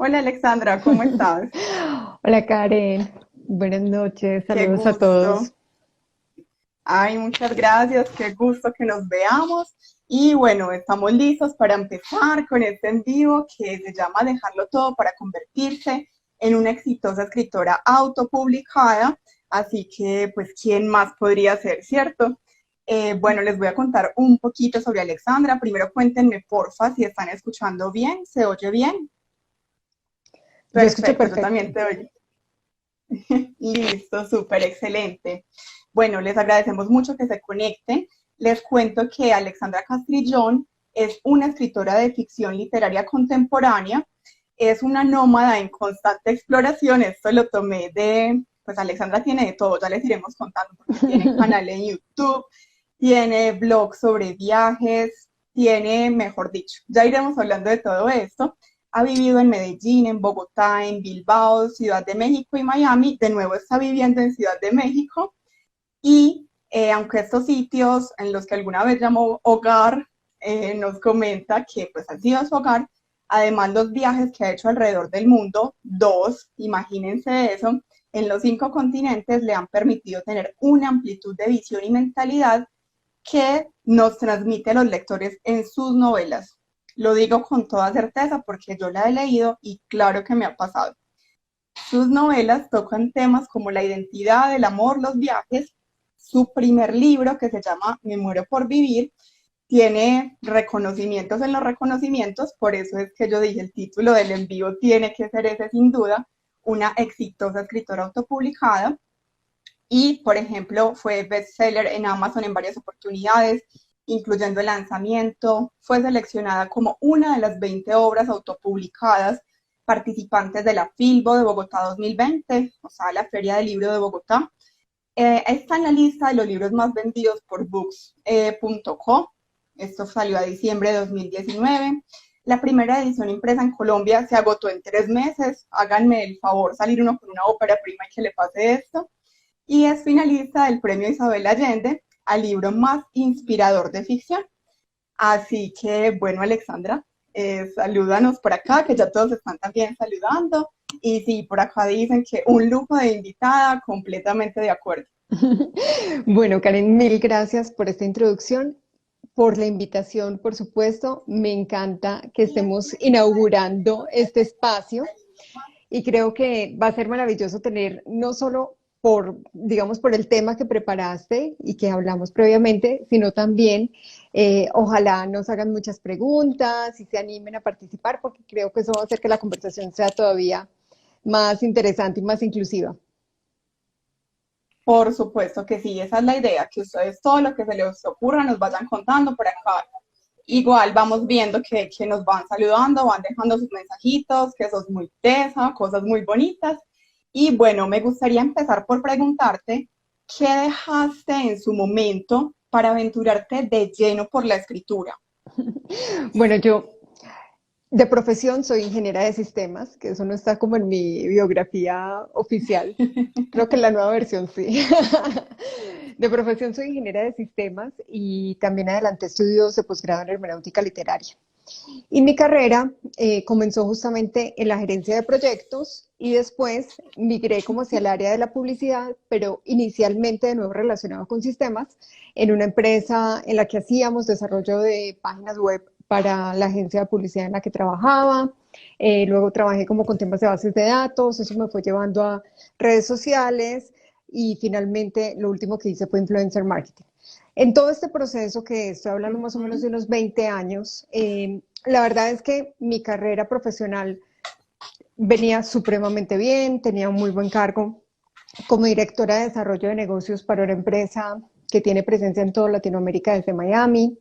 Hola Alexandra, ¿cómo estás? Hola Karen, buenas noches, Qué saludos a gusto. todos. Ay, muchas gracias, qué gusto que nos veamos. Y bueno, estamos listos para empezar con este en vivo que se llama Dejarlo todo para convertirse en una exitosa escritora autopublicada. Así que, pues, ¿quién más podría ser, cierto? Bueno, les voy a contar un poquito sobre Alexandra. Primero cuéntenme, porfa, si están escuchando bien, ¿se oye bien? Yo escucho Perfecto, yo perfecto. también te oye. Listo, súper excelente. Bueno, les agradecemos mucho que se conecten. Les cuento que Alexandra Castrillón es una escritora de ficción literaria contemporánea, es una nómada en constante exploración. Esto lo tomé de, pues Alexandra tiene de todo, ya les iremos contando porque tiene canal en YouTube, tiene blog sobre viajes, tiene, mejor dicho, ya iremos hablando de todo esto. Ha vivido en Medellín, en Bogotá, en Bilbao, Ciudad de México y Miami. De nuevo está viviendo en Ciudad de México y aunque estos sitios en los que alguna vez llamó hogar, nos comenta que pues han sido su hogar, además los viajes que ha hecho alrededor del mundo, dos, imagínense eso, en los 5 continentes le han permitido tener una amplitud de visión y mentalidad que nos transmite a los lectores en sus novelas. Lo digo con toda certeza porque yo la he leído y claro que me ha pasado. Sus novelas tocan temas como la identidad, el amor, los viajes. Su primer libro, que se llama Me muero por vivir, tiene reconocimientos en los reconocimientos, por eso es que yo dije el título del envío tiene que ser ese sin duda, una exitosa escritora autopublicada y, por ejemplo, fue bestseller en Amazon en varias oportunidades, incluyendo el lanzamiento. Fue seleccionada como una de las 20 obras autopublicadas participantes de la Filbo de Bogotá 2020, o sea, la Feria del Libro de Bogotá. Está en la lista de los libros más vendidos por books.co. Esto salió a diciembre de 2019. La primera edición impresa en Colombia se agotó en 3 meses. Háganme el favor, salir uno con una ópera prima y que le pase esto y es finalista del Premio Isabel Allende al libro más inspirador de ficción. Así que, bueno, Alexandra, salúdanos por acá, que ya todos están también saludando. Y sí, por acá dicen que un lujo de invitada, completamente de acuerdo. Bueno, Karen, mil gracias por esta introducción, por la invitación, por supuesto. Me encanta que estemos inaugurando este espacio y creo que va a ser maravilloso tener no solo por, digamos, por el tema que preparaste y que hablamos previamente, sino también ojalá nos hagan muchas preguntas y se animen a participar porque creo que eso va a hacer que la conversación sea todavía más interesante y más inclusiva. Por supuesto que sí, esa es la idea, que ustedes todo lo que se les ocurra nos vayan contando por acá. Igual vamos viendo que nos van saludando, van dejando sus mensajitos, que sos muy tesa, cosas muy bonitas. Y bueno, me gustaría empezar por preguntarte, ¿qué dejaste en su momento para aventurarte de lleno por la escritura? Bueno, yo de profesión soy ingeniera de sistemas, que eso no está como en mi biografía oficial. Creo que en la nueva versión sí. De profesión soy ingeniera de sistemas y también adelanté estudios de posgrado en hermenéutica literaria. Y mi carrera comenzó justamente en la gerencia de proyectos y después migré como hacia el área de la publicidad, pero inicialmente de nuevo relacionado con sistemas, en una empresa en la que hacíamos desarrollo de páginas web para la agencia de publicidad en la que trabajaba. Luego trabajé como con temas de bases de datos, eso me fue llevando a redes sociales y finalmente lo último que hice fue influencer marketing. En todo este proceso que estoy hablando más o menos de unos 20 años, la verdad es que mi carrera profesional venía supremamente bien, tenía un muy buen cargo como directora de desarrollo de negocios para una empresa que tiene presencia en toda Latinoamérica desde Miami.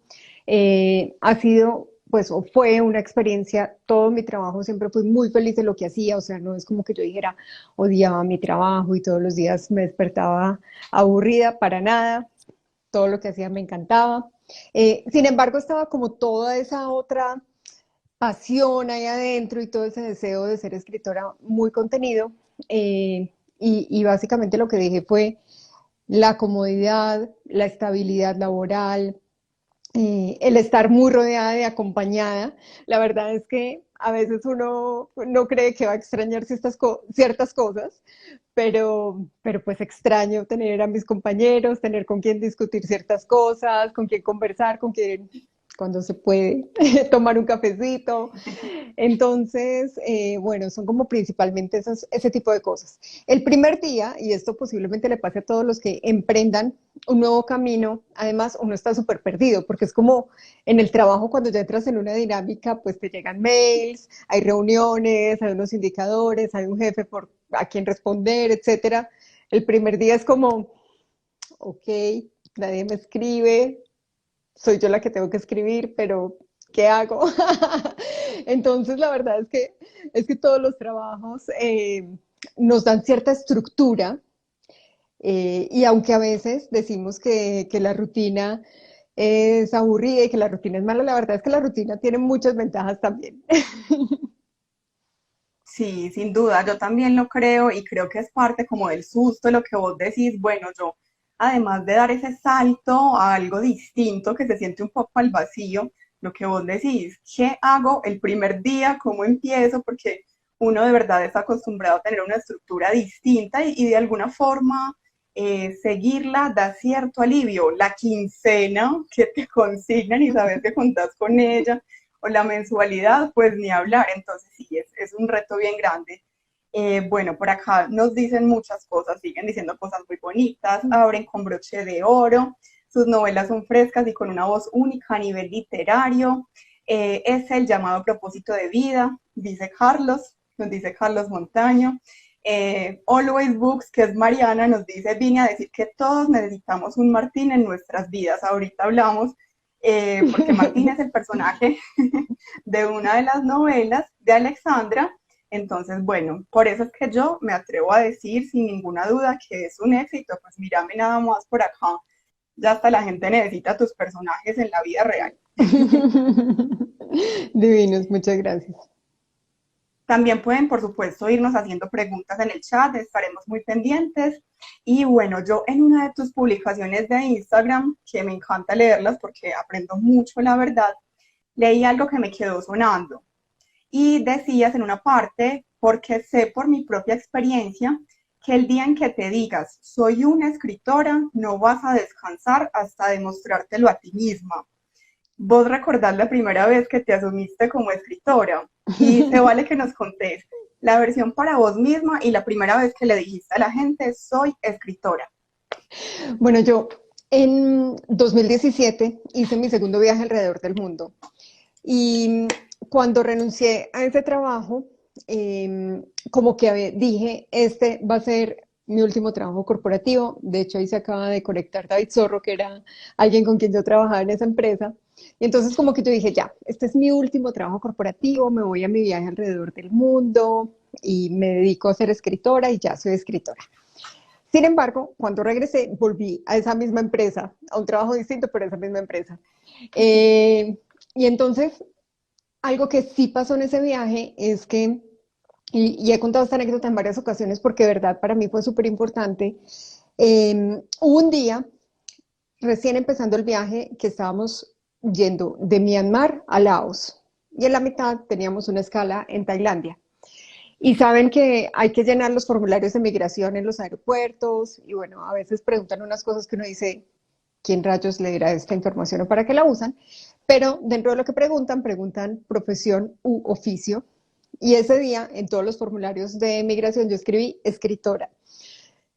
Ha sido, pues, o fue una experiencia, todo mi trabajo siempre fui muy feliz de lo que hacía, o sea, no es como que yo dijera, odiaba mi trabajo y todos los días me despertaba aburrida, para nada, todo lo que hacía me encantaba. Sin embargo, estaba como toda esa otra pasión ahí adentro y todo ese deseo de ser escritora muy contenido. Y básicamente lo que dije fue la comodidad, la estabilidad laboral, el estar muy rodeada y acompañada. La verdad es que a veces uno no cree que va a extrañar ciertas cosas, pero pues extraño tener a mis compañeros, tener con quien discutir ciertas cosas, con quien conversar, con quien cuando se puede tomar un cafecito. Entonces, bueno, son como principalmente ese tipo de cosas. El primer día, y esto posiblemente le pase a todos los que emprendan un nuevo camino, además uno está súper perdido, porque es como en el trabajo cuando ya entras en una dinámica, pues te llegan mails, hay reuniones, hay unos indicadores, hay un jefe a quien responder, etcétera. El primer día es como, ok, nadie me escribe, soy yo la que tengo que escribir, pero ¿qué hago? Entonces, la verdad es que todos los trabajos nos dan cierta estructura y aunque a veces decimos que la rutina es aburrida y que la rutina es mala, la verdad es que la rutina tiene muchas ventajas también. Sí, sin duda, yo también lo creo y creo que es parte como del susto, lo que vos decís, bueno, yo, además de dar ese salto a algo distinto que se siente un poco al vacío, lo que vos decís, ¿qué hago el primer día? ¿Cómo empiezo? Porque uno de verdad está acostumbrado a tener una estructura distinta y de alguna forma seguirla da cierto alivio. La quincena que te consignan y sabes que contás con ella, o la mensualidad, pues ni hablar. Entonces sí, es un reto bien grande. Bueno, por acá nos dicen muchas cosas, siguen diciendo cosas muy bonitas, abren con broche de oro, sus novelas son frescas y con una voz única a nivel literario. Es el llamado propósito de vida, dice Carlos, nos dice Carlos Montaño. Always Books, que es Mariana, nos dice, vine a decir que todos necesitamos un Martín en nuestras vidas. Ahorita hablamos porque Martín es el personaje de una de las novelas de Alexandra. Entonces, bueno, por eso es que yo me atrevo a decir sin ninguna duda que es un éxito. Pues mírame nada más por acá, ya hasta la gente necesita tus personajes en la vida real. Divinos, muchas gracias. También pueden, por supuesto, irnos haciendo preguntas en el chat, estaremos muy pendientes. Y bueno, yo en una de tus publicaciones de Instagram, que me encanta leerlas porque aprendo mucho, la verdad, leí algo que me quedó sonando. Y decías en una parte, porque sé por mi propia experiencia que el día en que te digas, soy una escritora, no vas a descansar hasta demostrártelo a ti misma. Vos recordás la primera vez que te asumiste como escritora y se vale que nos contés la versión para vos misma y la primera vez que le dijiste a la gente, soy escritora. Bueno, yo en 2017 hice mi segundo viaje alrededor del mundo y cuando renuncié a ese trabajo, como que dije, este va a ser mi último trabajo corporativo. De hecho, ahí se acaba de conectar David Zorro, que era alguien con quien yo trabajaba en esa empresa. Y entonces como que yo dije, ya, este es mi último trabajo corporativo, me voy a mi viaje alrededor del mundo y me dedico a ser escritora y ya soy escritora. Sin embargo, cuando regresé, volví a esa misma empresa, a un trabajo distinto, pero a esa misma empresa. Y entonces, algo que sí pasó en ese viaje es que, y he contado esta anécdota en varias ocasiones porque de verdad para mí fue súper importante, hubo un día, recién empezando el viaje, que estábamos yendo de Myanmar a Laos y en la mitad teníamos una escala en Tailandia. Y saben que hay que llenar los formularios de migración en los aeropuertos y bueno, a veces preguntan unas cosas que uno dice, ¿quién rayos le dirá esta información o para qué la usan? Pero dentro de lo que preguntan, preguntan profesión u oficio. Y ese día, en todos los formularios de migración, yo escribí escritora.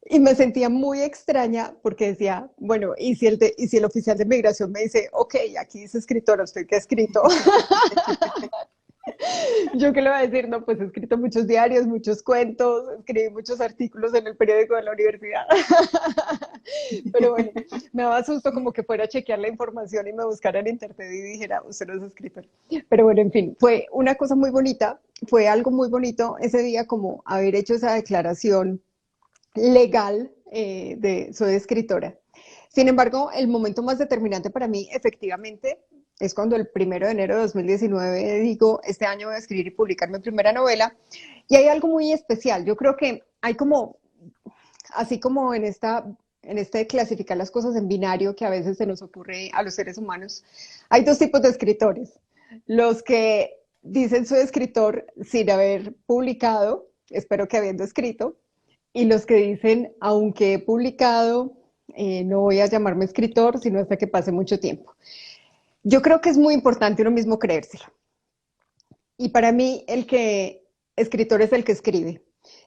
Y me sentía muy extraña porque decía, bueno, ¿y si el oficial de migración me dice, ok, aquí dice escritora, ¿usted qué ha escrito? Yo qué le voy a decir, no, pues he escrito muchos diarios, muchos cuentos, escribí muchos artículos en el periódico de la universidad. Pero bueno, me daba susto como que fuera a chequear la información y me buscara en internet y dijera, usted no es escritor. Pero bueno, en fin, fue una cosa muy bonita, fue algo muy bonito ese día como haber hecho esa declaración legal de soy escritora. Sin embargo, el momento más determinante para mí, efectivamente, es cuando el 1 de enero de 2019 digo, este año voy a escribir y publicar mi primera novela. Y hay algo muy especial. Yo creo que hay como, así como en este clasificar las cosas en binario que a veces se nos ocurre a los seres humanos, hay dos tipos de escritores. Los que dicen soy escritor sin haber publicado, espero que habiendo escrito, y los que dicen, aunque he publicado, no voy a llamarme escritor, sino hasta que pase mucho tiempo. Yo creo que es muy importante uno mismo creérselo. Y para mí, escritor es el que escribe.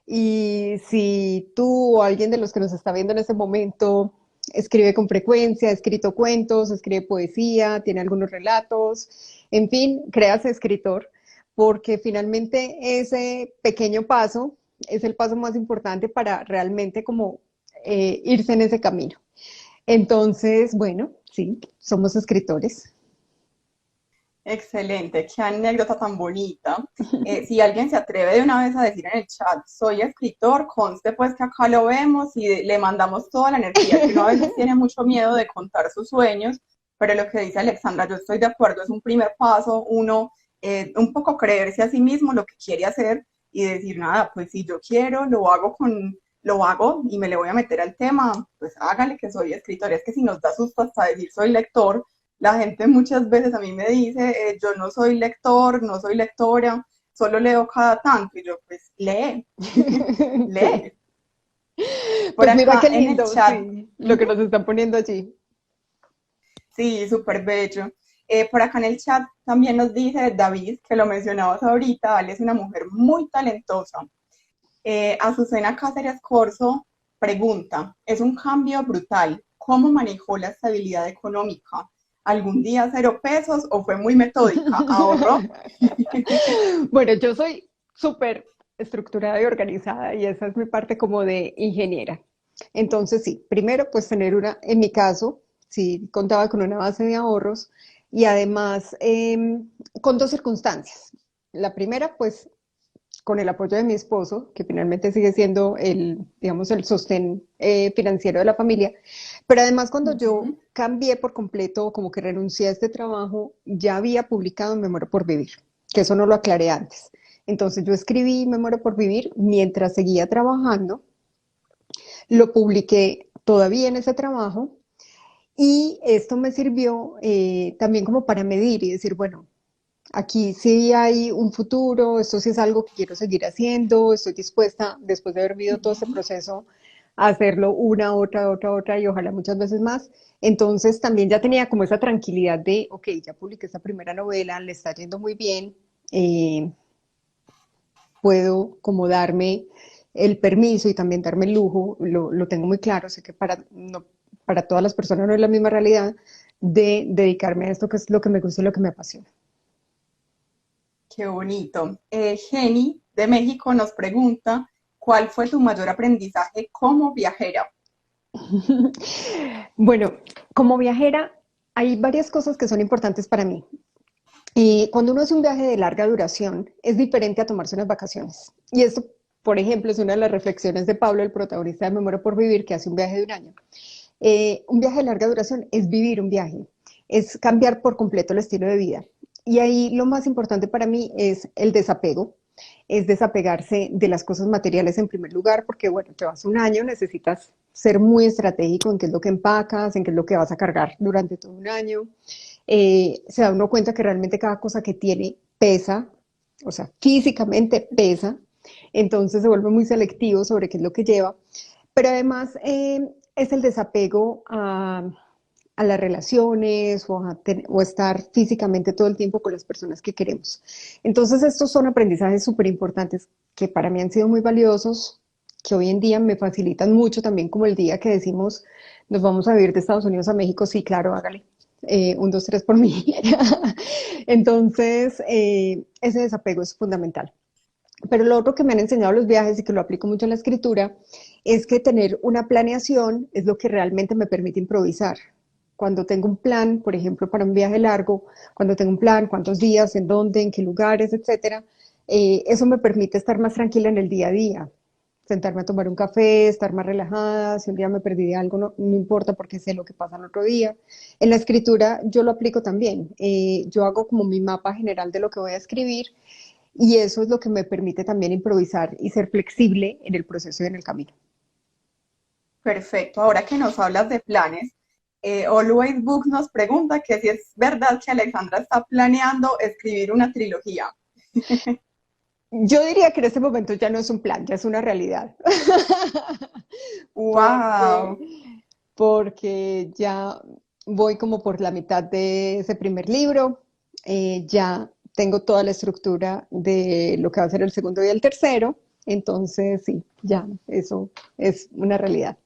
Y si tú o alguien de los que nos está viendo en este momento escribe con frecuencia, ha escrito cuentos, escribe poesía, tiene algunos relatos, en fin, créase escritor, porque finalmente ese pequeño paso es el paso más importante para realmente como irse en ese camino. Entonces, bueno, sí, somos escritores. Excelente, qué anécdota tan bonita. Si alguien se atreve de una vez a decir en el chat, soy escritor, conste pues que acá lo vemos y le mandamos toda la energía, que uno a veces tiene mucho miedo de contar sus sueños, pero lo que dice Alexandra, yo estoy de acuerdo, es un primer paso, uno un poco creerse a sí mismo lo que quiere hacer y decir, nada, pues si yo quiero, lo hago y me le voy a meter al tema, pues hágale que soy escritor. Es que si nos da susto hasta decir soy lector, la gente muchas veces a mí me dice, yo no soy lector, no soy lectora, solo leo cada tanto. Y yo, pues, lee, lee. Sí. Por Pues mira acá qué en el lindo, chat, sí, lo que nos están poniendo allí. sí, súper bello. Por acá en el chat también nos dice David, que lo mencionabas ahorita, Ale es una mujer muy talentosa. Azucena Cáceres Corzo pregunta, es un cambio brutal, ¿cómo manejó la estabilidad económica? ¿Algún día 0 pesos o fue muy metódica? ¿Ahorró? Bueno, yo soy súper estructurada y organizada y esa es mi parte como de ingeniera. Entonces, sí, primero, pues tener en mi caso, sí, contaba con una base de ahorros y además con dos circunstancias. La primera, pues con el apoyo de mi esposo, que finalmente sigue siendo digamos, el sostén financiero de la familia. Pero además, cuando yo Ujú. cambié por completo, como que renuncié a este trabajo, ya había publicado Me muero por vivir, que eso no lo aclaré antes. Entonces yo escribí Me muero por vivir mientras seguía trabajando, lo publiqué todavía en ese trabajo y esto me sirvió también como para medir y decir, bueno, aquí sí hay un futuro, esto sí es algo que quiero seguir haciendo, estoy dispuesta, después de haber vivido todo este proceso, a hacerlo una, otra y ojalá muchas veces más. Entonces también ya tenía como esa tranquilidad de, ok, ya publiqué esta primera novela, le está yendo muy bien, eh, puedo como darme el permiso y también darme el lujo, lo tengo muy claro, sé que para todas las personas no es la misma realidad, de dedicarme a esto que es lo que me gusta y lo que me apasiona. Qué bonito. Jenny de México nos pregunta, ¿cuál fue tu mayor aprendizaje como viajera? Bueno, como viajera hay varias cosas que son importantes para mí. Cuando uno hace un viaje de larga duración, es diferente a tomarse unas vacaciones. Y esto, por ejemplo, es una de las reflexiones de Pablo, el protagonista de Me muero por vivir, que hace un viaje de un año. Un viaje de larga duración es vivir un viaje, es cambiar por completo el estilo de vida. Y ahí lo más importante para mí es el desapego, es desapegarse de las cosas materiales en primer lugar, porque bueno, te vas un año, necesitas ser muy estratégico en qué es lo que empacas, en qué es lo que vas a cargar durante todo un año. Se da uno cuenta que realmente cada cosa que tiene pesa, o sea, físicamente pesa, entonces se vuelve muy selectivo sobre qué es lo que lleva, pero además es el desapego a las relaciones o estar físicamente todo el tiempo con las personas que queremos. Entonces estos son aprendizajes súper importantes que para mí han sido muy valiosos, que hoy en día me facilitan mucho también como el día que decimos nos vamos a vivir de Estados Unidos a México, sí, claro, hágale. Un, dos, tres por mí. Entonces, ese desapego es fundamental. Pero lo otro que me han enseñado los viajes y que lo aplico mucho en la escritura es que tener una planeación es lo que realmente me permite improvisar. Cuando tengo un plan, por ejemplo, para un viaje largo, cuando tengo un plan, cuántos días, en dónde, en qué lugares, etcétera, eso me permite estar más tranquila en el día a día, sentarme a tomar un café, estar más relajada, si un día me perdí de algo, no importa porque sé lo que pasa el otro día. En la escritura yo lo aplico también, yo hago como mi mapa general de lo que voy a escribir y eso es lo que me permite también improvisar y ser flexible en el proceso y en el camino. Perfecto. Ahora que nos hablas de planes, Always Books nos pregunta que si es verdad que Alexandra está planeando escribir una trilogía. Yo diría que en este momento ya no es un plan, ya es una realidad. ¡Wow! Porque ya voy como por la mitad de ese primer libro, ya tengo toda la estructura de lo que va a ser el segundo y el tercero, entonces sí, ya eso es una realidad.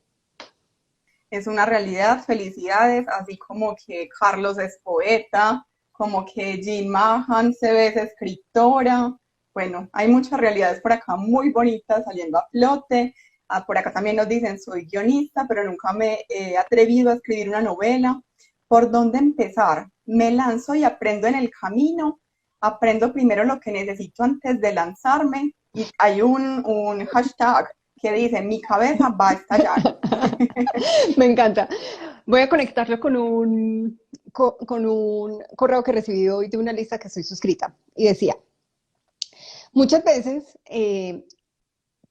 Es una realidad, felicidades, así como que Carlos es poeta, como que Jean Mahan se ve es escritora. Bueno, hay muchas realidades por acá muy bonitas saliendo a flote. Ah, por acá también nos dicen, soy guionista, pero nunca me he atrevido a escribir una novela. ¿Por dónde empezar? Me lanzo y aprendo en el camino. Aprendo primero lo que necesito antes de lanzarme. Y hay un hashtag que dice, mi cabeza va a estallar. Me encanta. Voy a conectarlo con un correo que recibí hoy de una lista que estoy suscrita y decía, muchas veces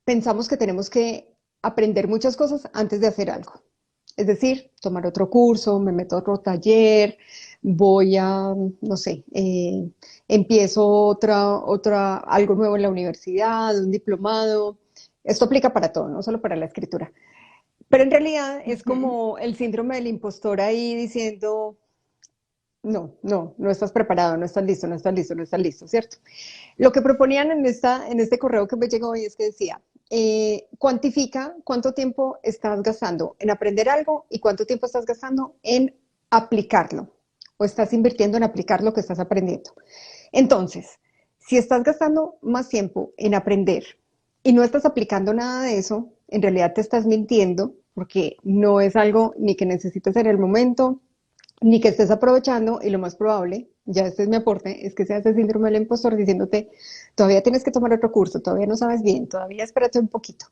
pensamos que tenemos que aprender muchas cosas antes de hacer algo. Es decir, tomar otro curso, me meto a otro taller, voy a, no sé, empiezo algo nuevo en la universidad, un diplomado. Esto aplica para todo, no solo para la escritura. Pero en realidad es Ujú. como el síndrome del impostor ahí diciendo, no estás preparado, no estás listo, no estás listo, no estás listo, ¿cierto? Lo que proponían en este correo que me llegó hoy es que decía, cuantifica cuánto tiempo estás gastando en aprender algo y cuánto tiempo estás gastando en aplicarlo o estás invirtiendo en aplicar lo que estás aprendiendo. Entonces, si estás gastando más tiempo en aprender y no estás aplicando nada de eso, en realidad te estás mintiendo porque no es algo ni que necesites en el momento, ni que estés aprovechando, y lo más probable, ya este es mi aporte, es que seas el síndrome del impostor diciéndote, todavía tienes que tomar otro curso, todavía no sabes bien, todavía espérate un poquito.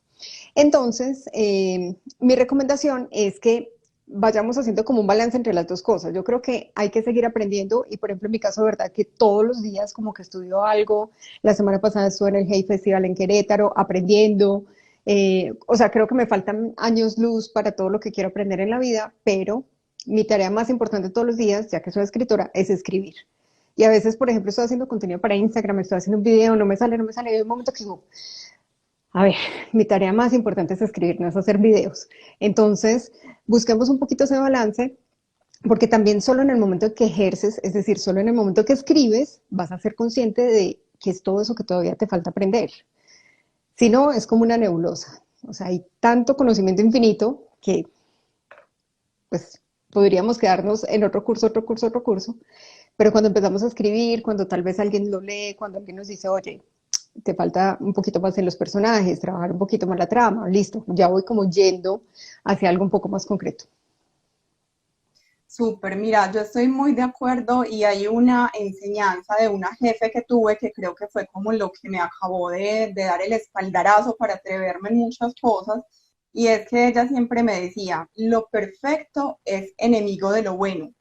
Entonces, mi recomendación es que vayamos haciendo como un balance entre las dos cosas. Yo creo que hay que seguir aprendiendo y, por ejemplo, en mi caso, de verdad que todos los días como que estudio algo. La semana pasada estuve en el Hey Festival en Querétaro aprendiendo. O sea, creo que me faltan años luz para todo lo que quiero aprender en la vida, pero mi tarea más importante todos los días, ya que soy escritora, es escribir. Y a veces, por ejemplo, estoy haciendo contenido para Instagram, estoy haciendo un video, no me sale, y hay un momento que digo, a ver, mi tarea más importante es escribir, no es hacer videos. Entonces, busquemos un poquito ese balance, porque también solo en el momento que ejerces, es decir, solo en el momento que escribes, vas a ser consciente de que es todo eso que todavía te falta aprender. Si no, es como una nebulosa. O sea, hay tanto conocimiento infinito que, pues, podríamos quedarnos en otro curso, otro curso, otro curso. Pero cuando empezamos a escribir, cuando tal vez alguien lo lee, cuando alguien nos dice, oye, te falta un poquito más en los personajes, trabajar un poquito más la trama, listo, ya voy como yendo hacia algo un poco más concreto. Súper, mira, yo estoy muy de acuerdo y hay una enseñanza de una jefe que tuve que creo que fue como lo que me acabó de dar el espaldarazo para atreverme en muchas cosas y es que ella siempre me decía, lo perfecto es enemigo de lo bueno.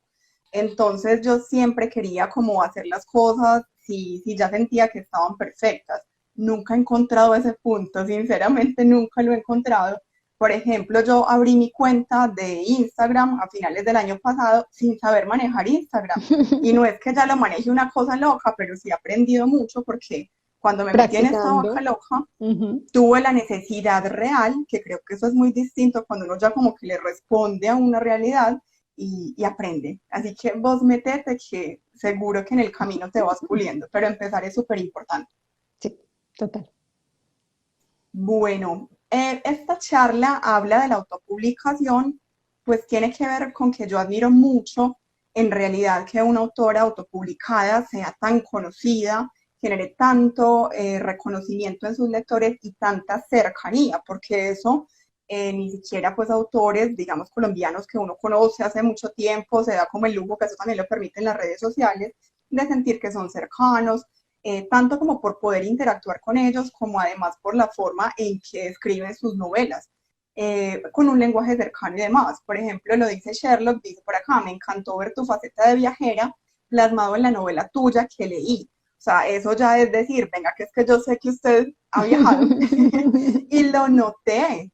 Entonces yo siempre quería como hacer las cosas si ya sentía que estaban perfectas. Nunca he encontrado ese punto, sinceramente nunca lo he encontrado. Por ejemplo, yo abrí mi cuenta de Instagram a finales del año pasado sin saber manejar Instagram. Y no es que ya lo maneje una cosa loca, pero sí he aprendido mucho porque cuando me metí en esta vaca Practicando. loca, Ujú. tuve la necesidad real, que creo que eso es muy distinto cuando uno ya como que le responde a una realidad y aprende. Así que vos metete que seguro que en el camino te vas puliendo, pero empezar es súper importante. Sí, total. Bueno, esta charla habla de la autopublicación, pues tiene que ver con que yo admiro mucho en realidad que una autora autopublicada sea tan conocida, genere tanto reconocimiento en sus lectores y tanta cercanía, porque eso ni siquiera pues autores, digamos, colombianos que uno conoce hace mucho tiempo, se da como el lujo que eso también lo permiten las redes sociales, de sentir que son cercanos, tanto como por poder interactuar con ellos, como además por la forma en que escriben sus novelas, con un lenguaje cercano y demás. Por ejemplo, lo dice Sherlock, dice por acá, me encantó ver tu faceta de viajera plasmado en la novela tuya que leí. O sea, eso ya es decir, venga, que es que yo sé que usted ha viajado. Y lo noté,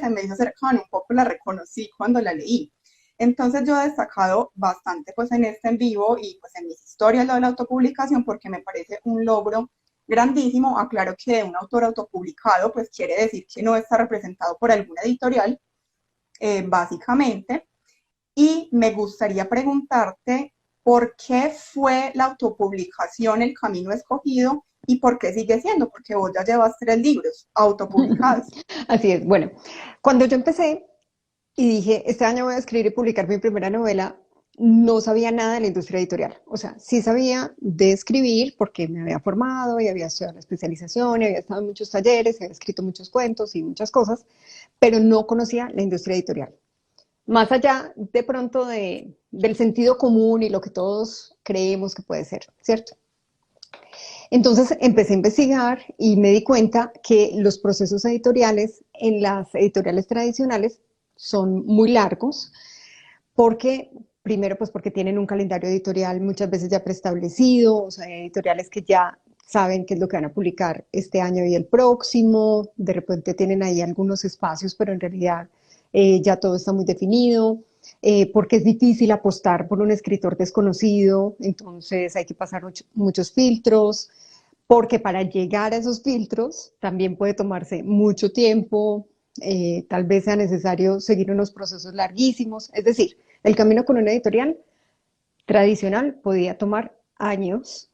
se me hizo cercano, un poco la reconocí cuando la leí. Entonces yo he destacado bastante pues en este en vivo y pues en mis historias lo de la autopublicación porque me parece un logro grandísimo. Aclaro que un autor autopublicado pues quiere decir que no está representado por alguna editorial, básicamente. Y me gustaría preguntarte por qué fue la autopublicación el camino escogido y por qué sigue siendo, porque vos ya llevas 3 libros autopublicados. Así es. Bueno, cuando yo empecé y dije, este año voy a escribir y publicar mi primera novela, no sabía nada de la industria editorial. O sea, sí sabía de escribir porque me había formado y había estudiado la especialización y había estado en muchos talleres, y había escrito muchos cuentos y muchas cosas, pero no conocía la industria editorial. Más allá de pronto del sentido común y lo que todos creemos que puede ser, ¿cierto? Entonces empecé a investigar y me di cuenta que los procesos editoriales en las editoriales tradicionales son muy largos porque, primero, pues porque tienen un calendario editorial muchas veces ya preestablecido, o sea, hay editoriales que ya saben qué es lo que van a publicar este año y el próximo, de repente tienen ahí algunos espacios, pero en realidad ya todo está muy definido, porque es difícil apostar por un escritor desconocido, entonces hay que pasar muchos filtros, porque para llegar a esos filtros también puede tomarse mucho tiempo, tal vez sea necesario seguir unos procesos larguísimos, es decir, el camino con una editorial tradicional podía tomar años.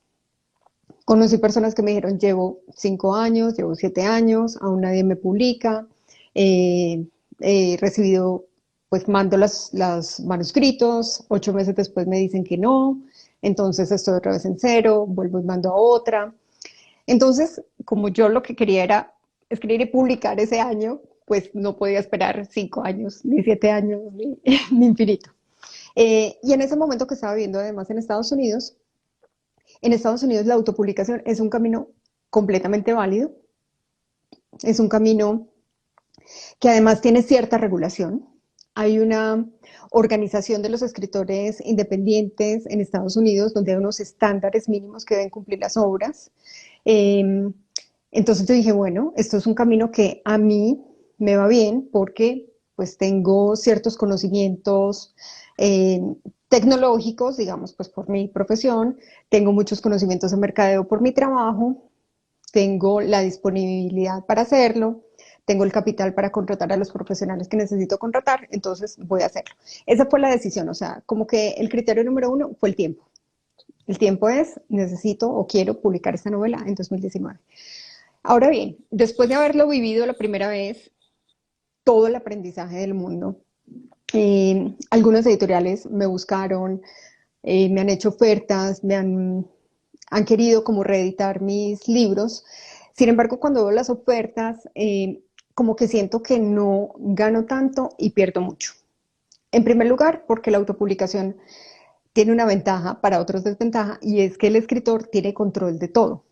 Conocí personas que me dijeron, llevo 5 años, llevo 7 años, aún nadie me publica, he recibido, pues mando los manuscritos, 8 meses después me dicen que no, entonces estoy otra vez en cero, vuelvo y mando a otra. Entonces, como yo lo que quería era escribir y publicar ese año, pues no podía esperar 5 años, ni 7 años, ni infinito. Y en ese momento que estaba viviendo además en Estados Unidos la autopublicación es un camino completamente válido, es un camino que además tiene cierta regulación. Hay una organización de los escritores independientes en Estados Unidos donde hay unos estándares mínimos que deben cumplir las obras. Eh, entonces yo dije, bueno, esto es un camino que a mí me va bien porque pues tengo ciertos conocimientos eh, tecnológicos, digamos, pues por mi profesión, tengo muchos conocimientos de mercadeo por mi trabajo, tengo la disponibilidad para hacerlo, tengo el capital para contratar a los profesionales que necesito contratar, entonces voy a hacerlo. Esa fue la decisión, o sea, como que el criterio número uno fue el tiempo. El tiempo es, necesito o quiero publicar esta novela en 2019. Ahora bien, después de haberlo vivido la primera vez, todo el aprendizaje del mundo, algunos editoriales me buscaron, me han hecho ofertas, han querido como reeditar mis libros. Sin embargo, cuando veo las ofertas, como que siento que no gano tanto y pierdo mucho. En primer lugar, porque la autopublicación tiene una ventaja, para otros desventaja, y es que el escritor tiene control de todo.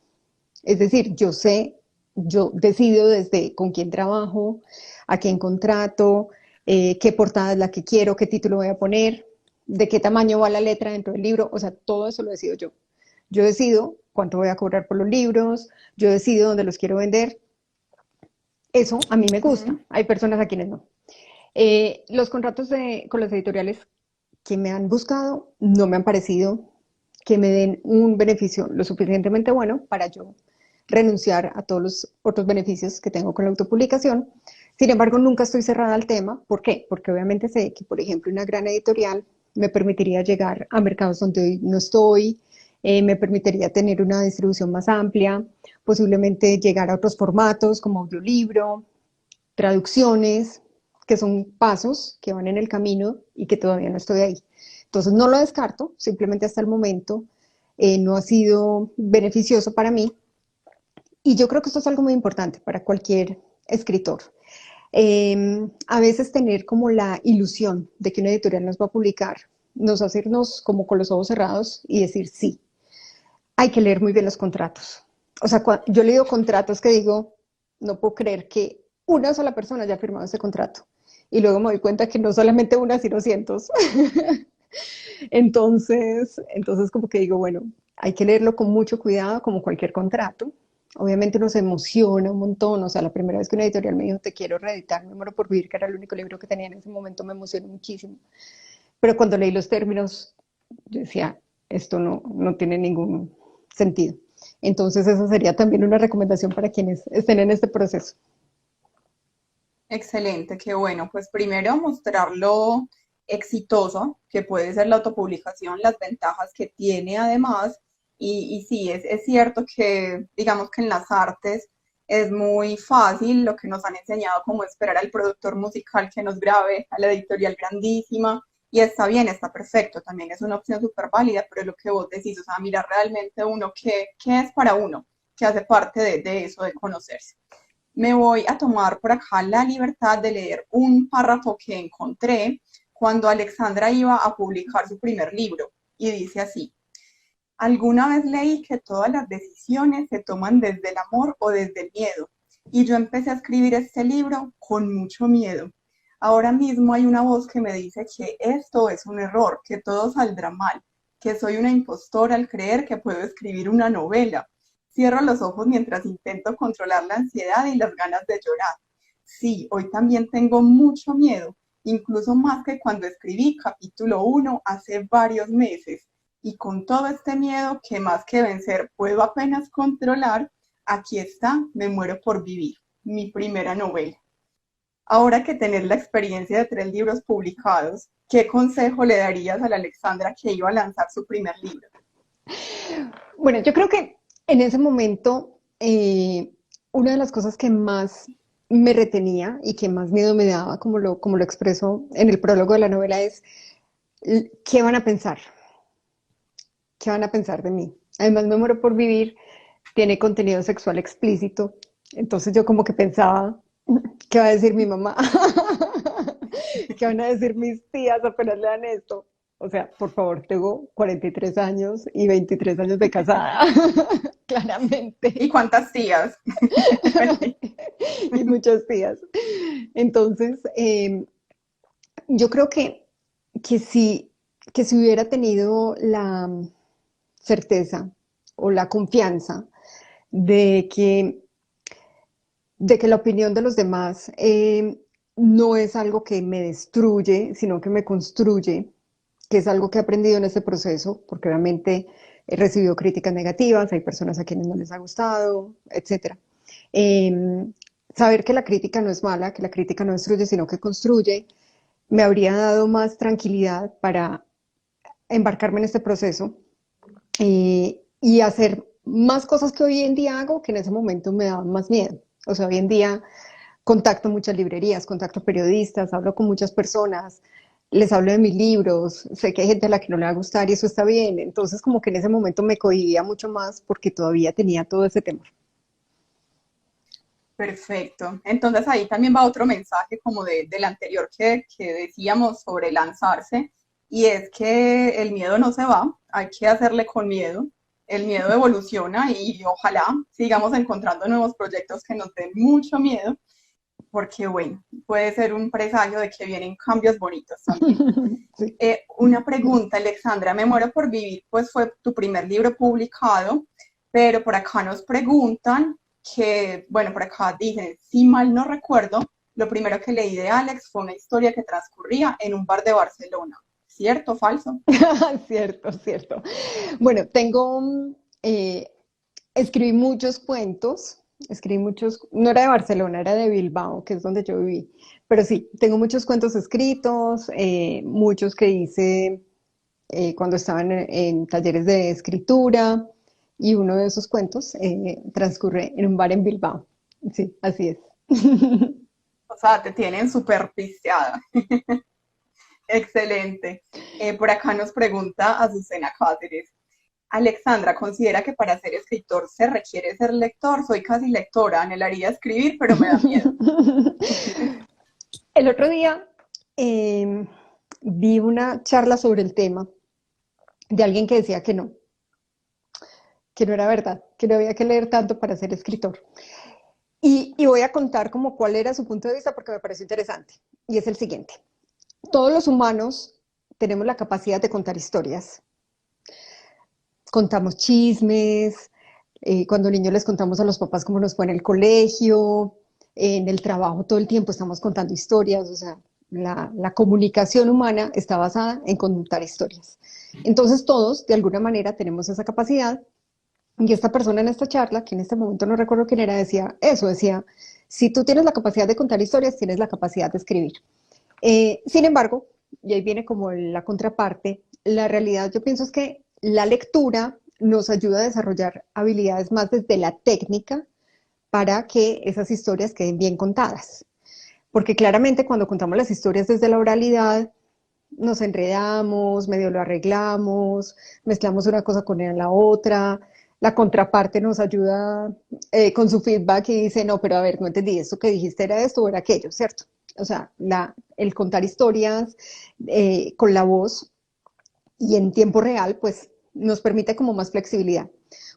Es decir, yo decido desde con quién trabajo, a quién contrato, qué portada es la que quiero, qué título voy a poner, de qué tamaño va la letra dentro del libro, o sea, todo eso lo decido yo. Yo decido cuánto voy a cobrar por los libros, yo decido dónde los quiero vender. Eso a mí me gusta, Uh-huh. hay personas a quienes no. Los contratos con las editoriales que me han buscado no me han parecido que me den un beneficio lo suficientemente bueno para yo renunciar a todos los otros beneficios que tengo con la autopublicación. Sin embargo, nunca estoy cerrada al tema. ¿Por qué? Porque obviamente sé que, por ejemplo, una gran editorial me permitiría llegar a mercados donde hoy no estoy, me permitiría tener una distribución más amplia, posiblemente llegar a otros formatos como audiolibro, traducciones, que son pasos que van en el camino y que todavía no estoy ahí. Entonces no lo descarto, simplemente hasta el momento no ha sido beneficioso para mí. Y yo creo que esto es algo muy importante para cualquier escritor. A veces tener como la ilusión de que una editorial nos va a publicar, nos hace irnos como con los ojos cerrados y decir sí. Hay que leer muy bien los contratos. O sea, yo he leído contratos que digo, no puedo creer que una sola persona haya firmado ese contrato. Y luego me doy cuenta que no solamente una, sino cientos. Entonces como que digo, bueno, hay que leerlo con mucho cuidado, como cualquier contrato. Obviamente uno se emociona un montón, o sea, la primera vez que una editorial me dijo, te quiero reeditar, Me muero por vivir, que era el único libro que tenía en ese momento, me emocionó muchísimo. Pero cuando leí los términos, yo decía, esto no tiene ningún sentido. Entonces esa sería también una recomendación para quienes estén en este proceso. Excelente, qué bueno. Pues primero mostrar lo exitoso que puede ser la autopublicación, las ventajas que tiene además. Y sí, es cierto que digamos que en las artes es muy fácil lo que nos han enseñado como esperar al productor musical que nos grabe, a la editorial grandísima. Y está bien, está perfecto, también es una opción súper válida, pero es lo que vos decís, o sea, mira realmente uno qué es para uno, que hace parte de eso, de conocerse. Me voy a tomar por acá la libertad de leer un párrafo que encontré cuando Alexandra iba a publicar su primer libro y dice así: alguna vez leí que todas las decisiones se toman desde el amor o desde el miedo y yo empecé a escribir este libro con mucho miedo. Ahora mismo hay una voz que me dice que esto es un error, que todo saldrá mal, que soy una impostora al creer que puedo escribir una novela. Cierro los ojos mientras intento controlar la ansiedad y las ganas de llorar. Sí, hoy también tengo mucho miedo, incluso más que cuando escribí capítulo 1 hace varios meses. Y con todo este miedo que más que vencer puedo apenas controlar, aquí está, me muero por vivir, mi primera novela. Ahora que tenés la experiencia de 3 libros publicados, ¿qué consejo le darías a la Alexandra que iba a lanzar su primer libro? Bueno, yo creo que en ese momento una de las cosas que más me retenía y que más miedo me daba, como lo expreso en el prólogo de la novela, es ¿qué van a pensar? ¿Qué van a pensar de mí? Además, Me muero por vivir tiene contenido sexual explícito, entonces yo como que pensaba, ¿qué va a decir mi mamá? ¿Qué van a decir mis tías apenas lean esto? O sea, por favor, tengo 43 años y 23 años de casada, ¿Y claramente, cuántas tías? y muchas tías. Entonces, yo creo que, si, que si hubiera tenido la certeza o la confianza de que la opinión de los demás no es algo que me destruye, sino que me construye, que es algo que he aprendido en este proceso, porque obviamente he recibido críticas negativas, hay personas a quienes no les ha gustado, etcétera. Eh, Saber que la crítica no es mala, que la crítica no destruye, sino que construye, me habría dado más tranquilidad para embarcarme en este proceso y hacer más cosas que hoy en día hago que en ese momento me daban más miedo. O sea, hoy en día contacto muchas librerías, contacto periodistas, hablo con muchas personas, les hablo de mis libros, sé que hay gente a la que no le va a gustar y eso está bien. Entonces, como que en ese momento me cohibía mucho más porque todavía tenía todo ese temor. Perfecto. Entonces ahí también va otro mensaje como del anterior que decíamos sobre lanzarse, y es que el miedo no se va, hay que hacerle con miedo. El miedo evoluciona y ojalá sigamos encontrando nuevos proyectos que nos den mucho miedo, porque bueno, puede ser un presagio de que vienen cambios bonitos también. Sí. Una pregunta, Alexandra, Me muero por vivir, pues fue tu primer libro publicado, pero por acá nos preguntan que, bueno, por acá dicen, si mal no recuerdo, lo primero que leí de Alex fue una historia que transcurría en un bar de Barcelona. ¿Cierto o falso? Cierto, cierto. Bueno, eh, escribí muchos cuentos, escribí muchos, no era de Barcelona, era de Bilbao, que es donde yo viví, pero sí, tengo muchos cuentos escritos, muchos que hice cuando estaba en talleres de escritura, y uno de esos cuentos transcurre en un bar en Bilbao. Sí, así es. O sea, te tienen súper pisteada. Excelente. Por acá nos pregunta Azucena Cáceres. Alexandra, ¿considera que para ser escritor se requiere ser lector? Soy casi lectora, anhelaría escribir, pero me da miedo. El otro día vi una charla sobre el tema de alguien que decía que no era verdad, que no había que leer tanto para ser escritor. Y voy a contar como cuál era su punto de vista porque me pareció interesante. Y es el siguiente. Todos los humanos tenemos la capacidad de contar historias. Contamos chismes, cuando niños les contamos a los papás cómo nos fue en el colegio, en el trabajo todo el tiempo estamos contando historias, o sea, la comunicación humana está basada en contar historias. Entonces todos, de alguna manera, tenemos esa capacidad Y esta persona en esta charla, que en este momento no recuerdo quién era, decía eso, decía, si tú tienes la capacidad de contar historias, tienes la capacidad de escribir. Sin embargo, y ahí viene como la contraparte, la realidad yo pienso es que la lectura nos ayuda a desarrollar habilidades más desde la técnica para que esas historias queden bien contadas. Porque claramente cuando contamos las historias desde la oralidad, nos enredamos, medio lo arreglamos, mezclamos una cosa con la otra, la contraparte nos ayuda con su feedback y dice, no, pero a ver, no entendí, esto que dijiste era esto o era aquello, ¿cierto? O sea, el contar historias con la voz y en tiempo real, pues nos permite como más flexibilidad.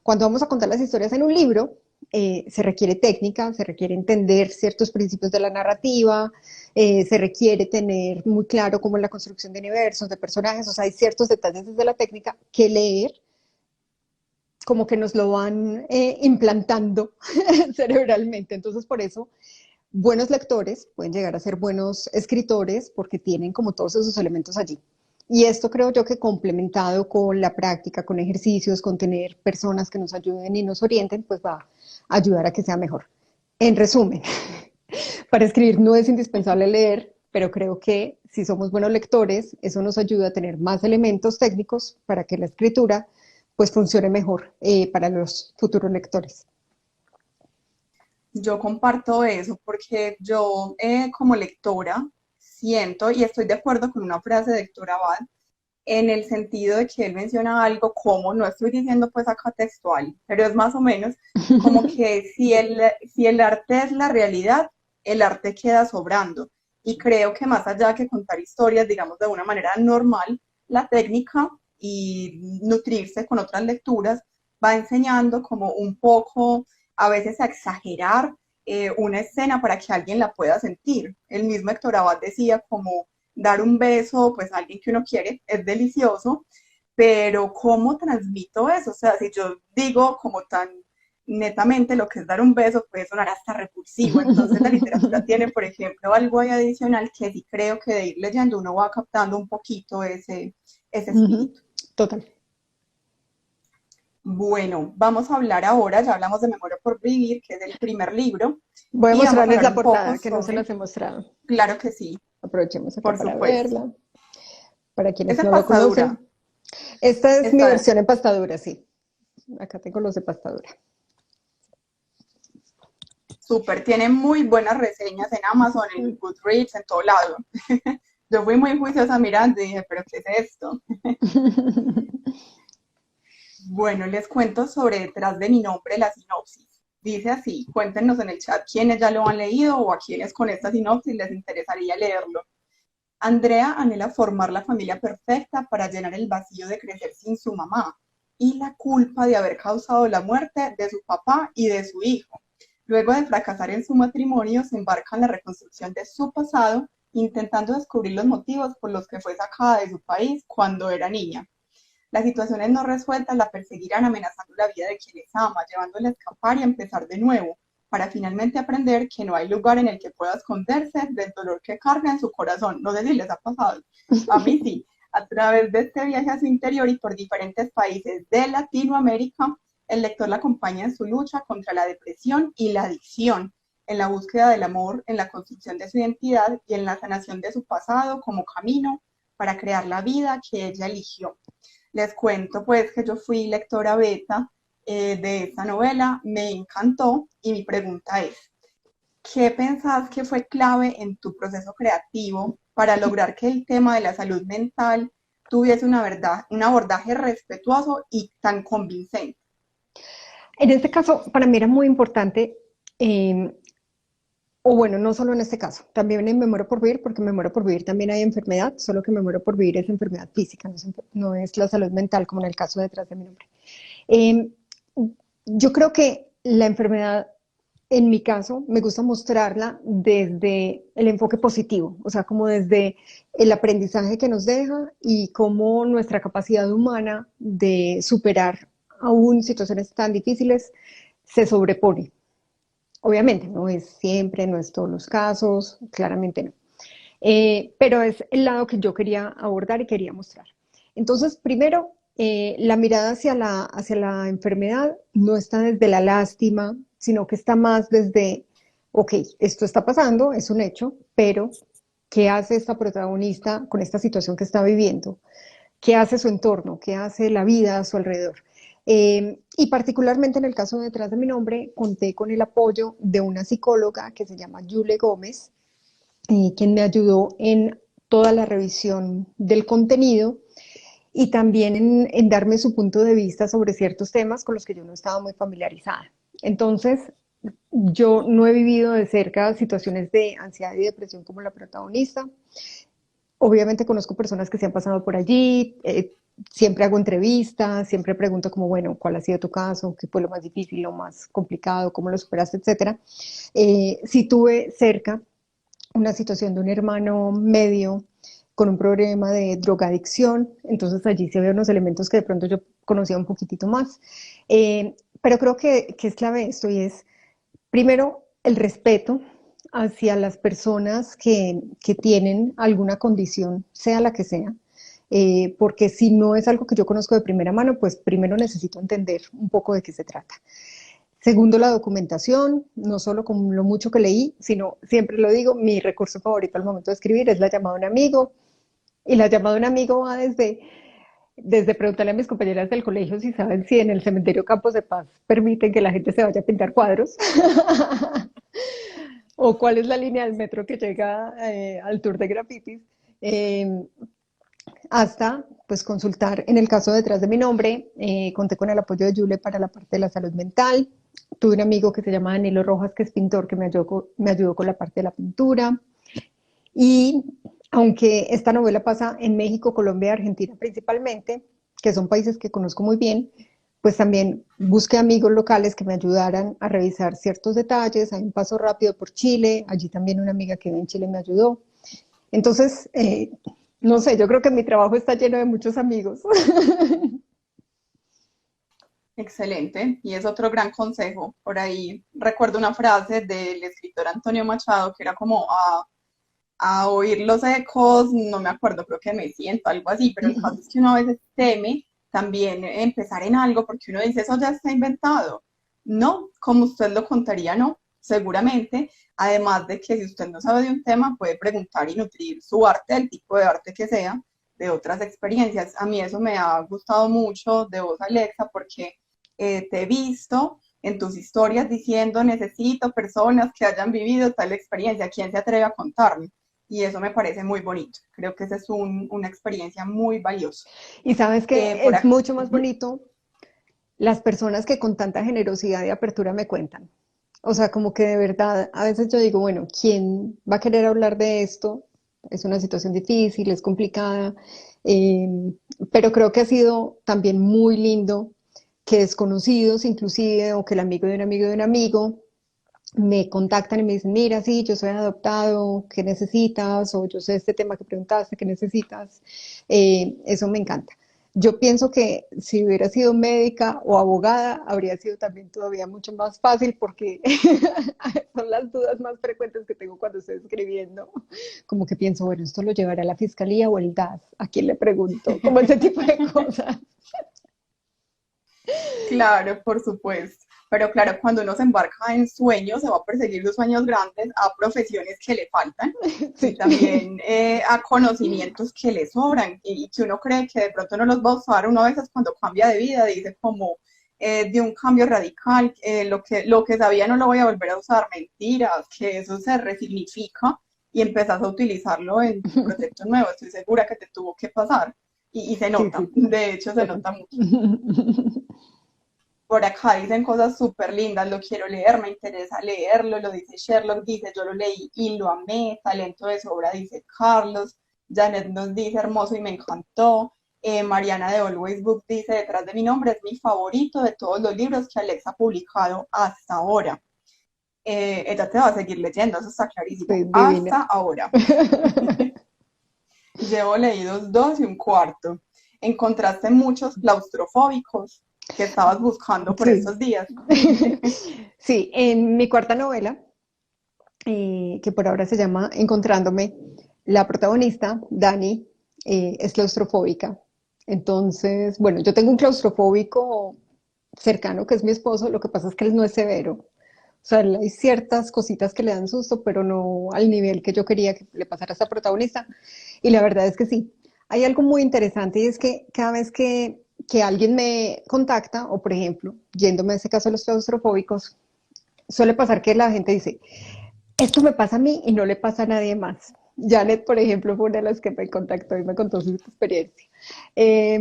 Cuando vamos a contar las historias en un libro, se requiere técnica, se requiere entender ciertos principios de la narrativa, se requiere tener muy claro cómo es la construcción de universos, de personajes, o sea, hay ciertos detalles desde la técnica que leer, como que nos lo van implantando cerebralmente. Entonces, por eso, buenos lectores pueden llegar a ser buenos escritores porque tienen como todos esos elementos allí. Y esto creo yo que complementado con la práctica, con ejercicios, con tener personas que nos ayuden y nos orienten, pues va a ayudar a que sea mejor. En resumen, para escribir no es indispensable leer, pero creo que si somos buenos lectores, eso nos ayuda a tener más elementos técnicos para que la escritura pues funcione mejor para los futuros lectores. Yo comparto eso porque yo como lectora siento y estoy de acuerdo con una frase de Héctor Abad en el sentido de que él menciona algo como, no estoy diciendo pues acá textual, pero es más o menos como que si el arte es la realidad, el arte queda sobrando. Y creo que más allá que contar historias, digamos, de una manera normal, la técnica y nutrirse con otras lecturas va enseñando como un poco, a veces a exagerar una escena para que alguien la pueda sentir. El mismo Héctor Abad decía como dar un beso pues a alguien que uno quiere es delicioso, pero ¿cómo transmito eso? O sea, si yo digo como tan netamente lo que es dar un beso, puede sonar hasta repulsivo. Entonces la literatura tiene, por ejemplo, algo ahí adicional que sí creo que de ir leyendo uno va captando un poquito ese espíritu. Total. Bueno, vamos a hablar ahora, ya hablamos de Memoria por Vivir, que es el primer libro, Voy a y vamos a mostrarles hablar la un poco portada, que no se sobre, las he mostrado. claro que sí, Aprovechemos acá por para supuesto. verla. Para quienes Es no lo empastadura, conocen. Esta es mi está versión en pastadura, sí. Acá tengo los de pastadura. súper, tiene muy buenas reseñas en Amazon, en Goodreads, en todo lado. Yo fui muy juiciosa mirando y dije, ¿pero qué es esto? Bueno, les cuento sobre Detrás de mi nombre, la sinopsis. Dice así, cuéntenos en el chat quiénes ya lo han leído o a quienes con esta sinopsis les interesaría leerlo. Andrea anhela formar la familia perfecta para llenar el vacío de crecer sin su mamá y la culpa de haber causado la muerte de su papá y de su hijo. Luego de fracasar en su matrimonio, se embarca en la reconstrucción de su pasado, intentando descubrir los motivos por los que fue sacada de su país cuando era niña. Las situaciones no resueltas la perseguirán amenazando la vida de quienes ama, llevándola a escapar y a empezar de nuevo, para finalmente aprender que no hay lugar en el que pueda esconderse del dolor que carga en su corazón. No sé si les ha pasado, a mí sí. A través de este viaje a su interior y por diferentes países de Latinoamérica, el lector la acompaña en su lucha contra la depresión y la adicción, en la búsqueda del amor, en la construcción de su identidad y en la sanación de su pasado como camino para crear la vida que ella eligió. Les cuento pues que yo fui lectora beta de esta novela, me encantó y mi pregunta es, ¿qué pensás que fue clave en tu proceso creativo para lograr que el tema de la salud mental tuviese una verdad, un abordaje respetuoso y tan convincente? En este caso, para mí era muy importante, o bueno, no solo en este caso, también en Me Muero por Vivir, porque en Me Muero por Vivir también hay enfermedad, solo que Me Muero por Vivir es enfermedad física, no es la salud mental como en el caso detrás de mi nombre. Eh, yo creo que la enfermedad, en mi caso, me gusta mostrarla desde el enfoque positivo, o sea, como desde el aprendizaje que nos deja y cómo nuestra capacidad humana de superar aún situaciones tan difíciles se sobrepone. Obviamente, no es siempre, no es todos los casos, claramente no. Pero es el lado que yo quería abordar y quería mostrar. Entonces, primero, La mirada hacia la enfermedad no está desde la lástima, sino que está más desde, ok, esto está pasando, es un hecho, pero ¿qué hace esta protagonista con esta situación que está viviendo? ¿Qué hace su entorno? ¿Qué hace la vida a su alrededor? Y particularmente en el caso de Detrás de mi nombre, conté con el apoyo de una psicóloga que se llama Yule Gómez, quien me ayudó en toda la revisión del contenido y también en darme su punto de vista sobre ciertos temas con los que yo no estaba muy familiarizada. Entonces, yo no he vivido de cerca situaciones de ansiedad y depresión como la protagonista. Obviamente conozco personas que se han pasado por allí, siempre hago entrevistas, siempre pregunto como, bueno, ¿cuál ha sido tu caso? ¿Qué fue lo más difícil, lo más complicado? ¿Cómo lo superaste? Etcétera. Sí tuve cerca una situación de un hermano medio con un problema de drogadicción, entonces allí se ven unos elementos que de pronto yo conocía un poquitito más. Pero creo que es clave esto y es, primero, el respeto hacia las personas que tienen alguna condición, sea la que sea, porque si no es algo que yo conozco de primera mano, pues primero necesito entender un poco de qué se trata. Segundo, la documentación, no solo con lo mucho que leí, sino, siempre lo digo, mi recurso favorito al momento de escribir es la llamada a un amigo. Y la llamada a un amigo va desde preguntarle a mis compañeras del colegio si saben si en el cementerio Campos de Paz permiten que la gente se vaya a pintar cuadros, o cuál es la línea del metro que llega al tour de grafitis, eh, hasta pues consultar, en el caso detrás de mi nombre, conté con el apoyo de Yule para la parte de la salud mental. Tuve un amigo que se llama Danilo Rojas, que es pintor, que me ayudó con la parte de la pintura. Y aunque esta novela pasa en México, Colombia y Argentina principalmente, que son países que conozco muy bien, pues también busqué amigos locales que me ayudaran a revisar ciertos detalles. Hay un paso rápido por Chile, allí también una amiga que vive en Chile me ayudó. Entonces, no sé, yo creo que mi trabajo está lleno de muchos amigos. Excelente, y es otro gran consejo. Por ahí recuerdo una frase del escritor Antonio Machado que era como a oír los ecos, no me acuerdo, creo que me siento, algo así, pero el caso es que uno a veces teme también empezar en algo porque uno dice, eso ya está inventado. No, como usted lo contaría, no, seguramente. Además de que si usted no sabe de un tema, puede preguntar y nutrir su arte, el tipo de arte que sea, de otras experiencias. A mí eso me ha gustado mucho de vos, Alexa, porque te he visto en tus historias diciendo necesito personas que hayan vivido tal experiencia, ¿quién se atreve a contarme? Y eso me parece muy bonito. Creo que esa es una experiencia muy valiosa. Y sabes que Por es acá. mucho más bonito las personas que con tanta generosidad y apertura me cuentan. O sea, como que de verdad, a veces yo digo, bueno, ¿quién va a querer hablar de esto? Es una situación difícil, es complicada, eh, pero creo que ha sido también muy lindo que desconocidos, inclusive, o que el amigo de un amigo de un amigo, me contactan y me dicen, mira, sí, yo soy adoptado, ¿qué necesitas? O yo sé este tema que preguntaste, ¿qué necesitas? Eso me encanta. Yo pienso que si hubiera sido médica o abogada, habría sido también todavía mucho más fácil porque son las dudas más frecuentes que tengo cuando estoy escribiendo. Como que pienso, bueno, ¿esto lo llevará a la fiscalía o el DAS? ¿A quién le pregunto? Como ese tipo de cosas. Claro, por supuesto. Pero claro, cuando uno se embarca en sueños, se va a perseguir los sueños grandes a profesiones que le faltan y Sí. también a conocimientos que le sobran y que uno cree que de pronto no los va a usar. Uno a veces cuando cambia de vida dice como de un cambio radical, lo que sabía no lo voy a volver a usar, mentiras, que eso se resignifica y empezás a utilizarlo en tu proyecto nuevo. Estoy segura que te tuvo que pasar y se Sí, nota, sí, de hecho se total. nota mucho. Por acá dicen cosas súper lindas, lo quiero leer, me interesa leerlo, lo dice Sherlock, dice yo lo leí y lo amé, talento de sobra, dice Carlos, Janet nos dice hermoso y me encantó, Mariana de Always Book dice detrás de mi nombre es mi favorito de todos los libros que Alex ha publicado hasta ahora. Ella te va a seguir leyendo, eso está Sí, clarísimo, divina. hasta ahora. Llevo leídos dos y un cuarto. Encontraste muchos claustrofóbicos que estabas buscando por Sí. estos días. Sí, en mi cuarta novela, que por ahora se llama Encontrándome, la protagonista, Dani, es claustrofóbica Entonces, bueno, yo tengo un claustrofóbico cercano que es mi esposo, lo que pasa es que él no es severo. O sea, hay ciertas cositas que le dan susto, pero no al nivel que yo quería que le pasara a esta protagonista. Y la verdad es que sí. Hay algo muy interesante y es que cada vez que alguien me contacta, o por ejemplo, yéndome a ese caso de los claustrofóbicos, suele pasar que la gente dice, esto me pasa a mí y no le pasa a nadie más. Janet, por ejemplo, fue una de las que me contactó y me contó su experiencia. Eh,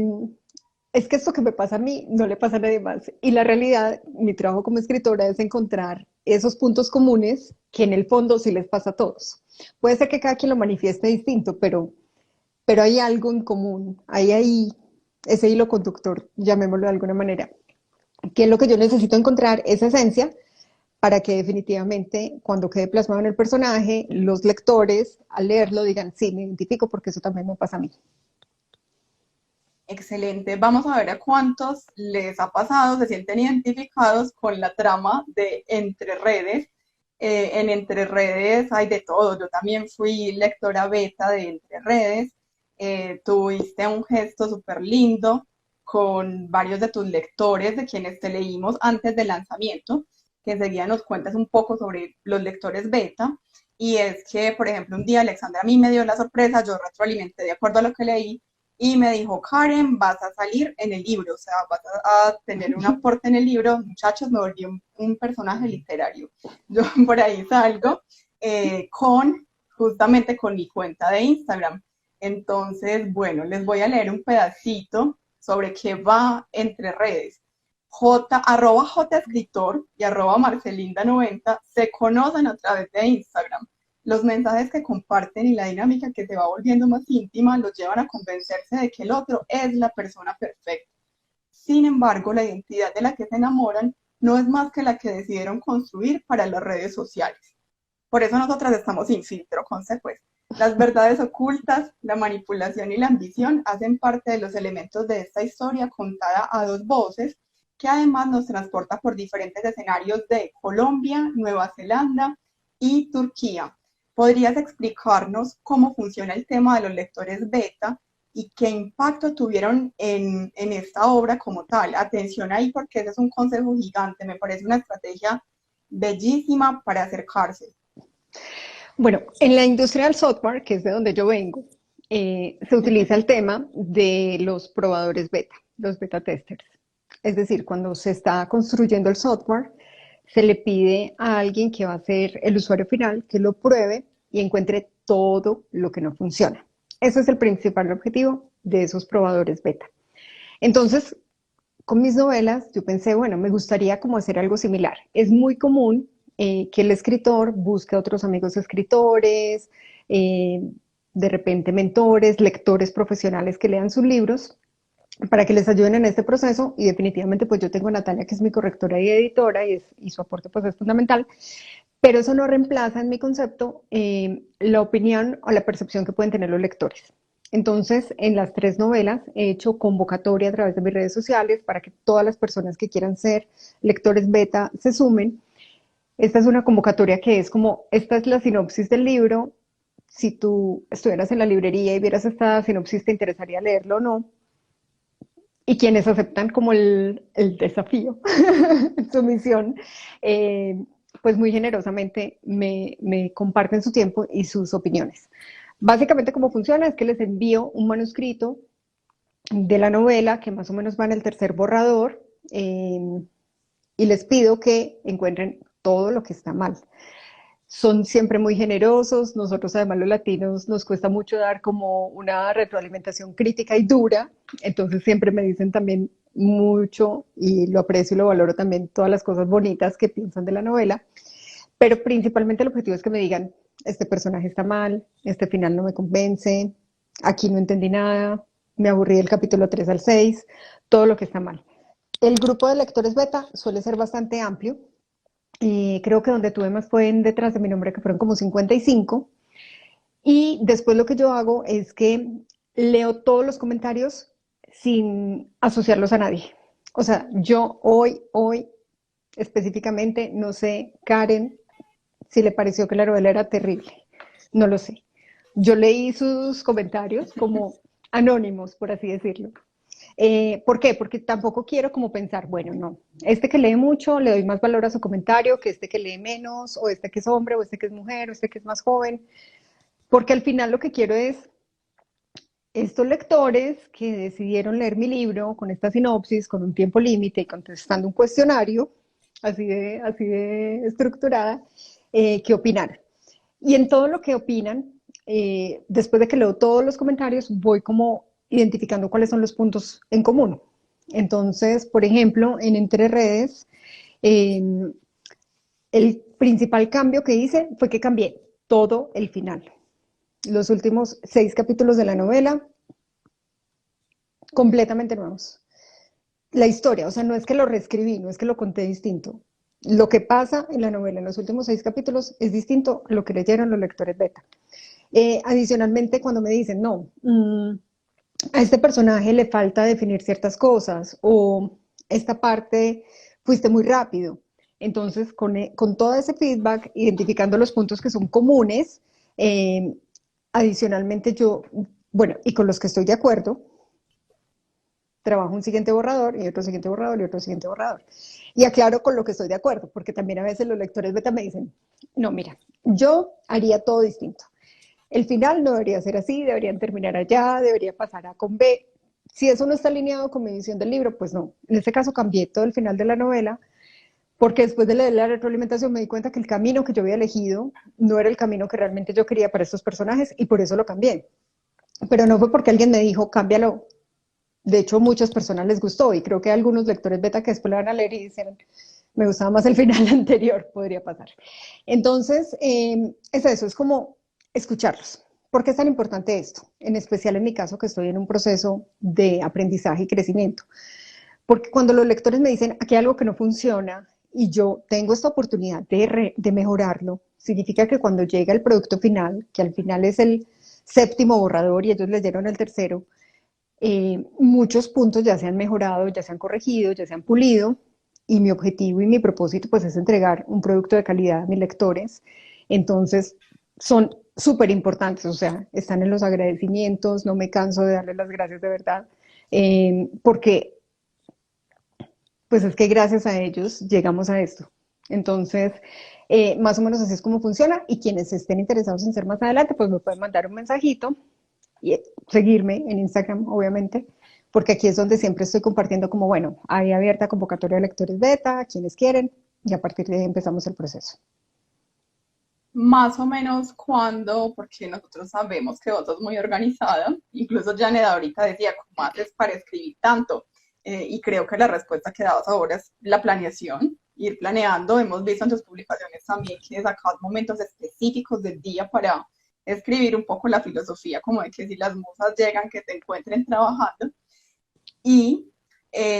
es que esto que me pasa a mí no le pasa a nadie más. Y la realidad, mi trabajo como escritora es encontrar esos puntos comunes que en el fondo sí les pasa a todos. Puede ser que cada quien lo manifieste distinto, pero hay algo en común, hay ahí ese hilo conductor, llamémoslo de alguna manera, que es lo que yo necesito encontrar, esa esencia, para que definitivamente cuando quede plasmado en el personaje, los lectores al leerlo digan, sí, me identifico porque eso también me pasa a mí. Excelente. Vamos a ver a cuántos les ha pasado, se sienten identificados con la trama de Entre Redes. En Entre Redes hay de todo. Yo también fui lectora beta de Entre Redes. Tuviste un gesto súper lindo con varios de tus lectores, de quienes te leímos antes del lanzamiento, que enseguida nos cuentas un poco sobre los lectores beta. Y es que, por ejemplo, un día Alexandra a mí me dio la sorpresa, yo retroalimenté de acuerdo a lo que leí y me dijo, Karen, vas a salir en el libro, o sea, vas a tener un aporte en el libro. Muchachos, me volví un personaje literario. Yo por ahí salgo justamente con mi cuenta de Instagram. Entonces, bueno, les voy a leer un pedacito sobre qué va Entre Redes. Arroba J escritor y arroba Marcelinda90 se conocen a través de Instagram. Los mensajes que comparten y la dinámica que se va volviendo más íntima los llevan a convencerse de que el otro es la persona perfecta. Sin embargo, la identidad de la que se enamoran no es más que la que decidieron construir para las redes sociales. Por eso nosotras estamos sin filtro, consecuencia. Las verdades ocultas, la manipulación y la ambición hacen parte de los elementos de esta historia contada a dos voces, que además nos transporta por diferentes escenarios de Colombia, Nueva Zelanda y Turquía. ¿Podrías explicarnos cómo funciona el tema de los lectores beta y qué impacto tuvieron en esta obra como tal? Atención ahí porque ese es un consejo gigante, me parece una estrategia bellísima para acercarse. Bueno, en la industria del software, que es de donde yo vengo, se utiliza el tema de los probadores beta, los beta testers. Es decir, cuando se está construyendo el software, se le pide a alguien que va a ser el usuario final que lo pruebe y encuentre todo lo que no funciona. Ese es el principal objetivo de esos probadores beta. Entonces, con mis novelas, yo pensé, bueno, me gustaría como hacer algo similar. Es muy común que el escritor busque a otros amigos escritores, eh, de repente mentores, lectores profesionales que lean sus libros para que les ayuden en este proceso y definitivamente pues yo tengo a Natalia que es mi correctora y editora y su aporte pues es fundamental, pero eso no reemplaza en mi concepto la opinión o la percepción que pueden tener los lectores. Entonces, en las tres novelas he hecho convocatoria a través de mis redes sociales para que todas las personas que quieran ser lectores beta se sumen. Esta es una convocatoria que es como, esta es la sinopsis del libro. Si tú estuvieras en la librería y vieras esta sinopsis, ¿te interesaría leerlo o no? Y quienes aceptan como el desafío, su misión, pues muy generosamente me comparten su tiempo y sus opiniones. Básicamente cómo funciona es que les envío un manuscrito de la novela que más o menos va en el tercer borrador y les pido que encuentren todo lo que está mal. Son siempre muy generosos, nosotros además los latinos nos cuesta mucho dar como una retroalimentación crítica y dura, entonces siempre me dicen también mucho y lo aprecio y lo valoro también todas las cosas bonitas que piensan de la novela, pero principalmente el objetivo es que me digan, este personaje está mal, este final no me convence, aquí no entendí nada, me aburrí del capítulo 3 al 6, todo lo que está mal. El grupo de lectores beta suele ser bastante amplio, creo que donde tuve más fue en Detrás de mi nombre, que fueron como 55. Y después lo que yo hago es que leo todos los comentarios sin asociarlos a nadie. O sea, yo hoy específicamente, no sé, Karen, si le pareció que la novela era terrible. No lo sé. Yo leí sus comentarios como anónimos, por así decirlo. ¿Por qué? Porque tampoco quiero como pensar, bueno, no, este que lee mucho le doy más valor a su comentario que este que lee menos, o este que es hombre, o este que es mujer, o este que es más joven, porque al final lo que quiero es estos lectores que decidieron leer mi libro con esta sinopsis, con un tiempo límite y contestando un cuestionario, así de estructurada, ¿qué opinar? Y en todo lo que opinan, después de que leo todos los comentarios, voy como identificando cuáles son los puntos en común. Entonces, por ejemplo, en Entre Redes, eh, el principal cambio que hice fue que cambié todo el final. Los últimos 6 capítulos de la novela, completamente nuevos. La historia, o sea, no es que lo reescribí, no es que lo conté distinto. Lo que pasa en la novela en los últimos 6 capítulos es distinto a lo que leyeron los lectores beta. Adicionalmente, cuando me dicen, no, a este personaje le falta definir ciertas cosas o esta parte fuiste muy rápido. Entonces, con todo ese feedback, identificando los puntos que son comunes, adicionalmente yo, bueno, y con los que estoy de acuerdo, trabajo un siguiente borrador y otro siguiente borrador y otro siguiente borrador. Y aclaro con lo que estoy de acuerdo, porque también a veces los lectores beta me dicen, no, mira, yo haría todo distinto. El final no debería ser así, deberían terminar allá, debería pasar A con B. Si eso no está alineado con mi visión del libro, pues no. En este caso cambié todo el final de la novela, porque después de leer la retroalimentación me di cuenta que el camino que yo había elegido no era el camino que realmente yo quería para estos personajes y por eso lo cambié. Pero no fue porque alguien me dijo, cámbialo. De hecho, muchas personas les gustó y creo que hay algunos lectores beta que después lo van a leer y dicen, me gustaba más el final anterior, podría pasar. Entonces, es eso, es como escucharlos. ¿Por qué es tan importante esto? En especial en mi caso, que estoy en un proceso de aprendizaje y crecimiento. Porque cuando los lectores me dicen, aquí hay algo que no funciona y yo tengo esta oportunidad de mejorarlo, significa que cuando llega el producto final, que al final es el séptimo borrador y ellos leyeron el tercero, muchos puntos ya se han mejorado, ya se han corregido, ya se han pulido y mi objetivo y mi propósito pues es entregar un producto de calidad a mis lectores. Entonces son súper importantes, o sea, están en los agradecimientos, no me canso de darles las gracias de verdad, porque pues es que gracias a ellos llegamos a esto. Entonces, más o menos así es como funciona y quienes estén interesados en ser más adelante, pues me pueden mandar un mensajito y seguirme en Instagram, obviamente, porque aquí es donde siempre estoy compartiendo como, bueno, hay abierta convocatoria de lectores beta, quienes quieren, y a partir de ahí empezamos el proceso. Más o menos cuando, porque nosotros sabemos que vos sos muy organizada, incluso Janet ahorita decía, ¿cómo haces para escribir tanto? Y creo que la respuesta que dabas ahora es la planeación, ir planeando. Hemos visto en tus publicaciones también que sacas momentos específicos del día para escribir un poco la filosofía, como de que si las musas llegan, que te encuentren trabajando. Y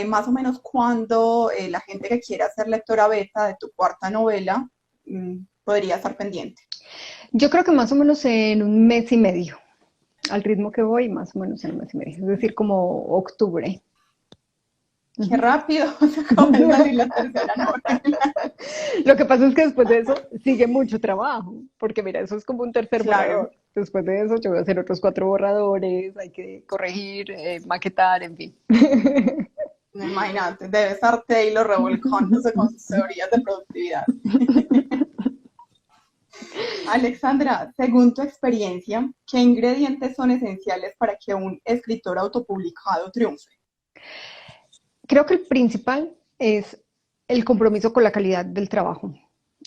más o menos cuando la gente que quiera ser lectora beta de tu cuarta novela podría estar pendiente. Yo creo que más o menos en un mes y medio, al ritmo que voy, más o menos en un mes y medio, es decir, como octubre. Qué rápido, se acaba de salir la tercera novela. Lo que pasa es que después de eso sigue mucho trabajo, porque mira, eso es como un tercer Claro, borrador. Después de eso yo voy a hacer otros 4 borradores, hay que corregir, maquetar, en fin. imagínate, debe estar Taylor revolcándose con sus teorías de productividad. Alexandra, según tu experiencia, ¿qué ingredientes son esenciales para que un escritor autopublicado triunfe? Creo que el principal es el compromiso con la calidad del trabajo.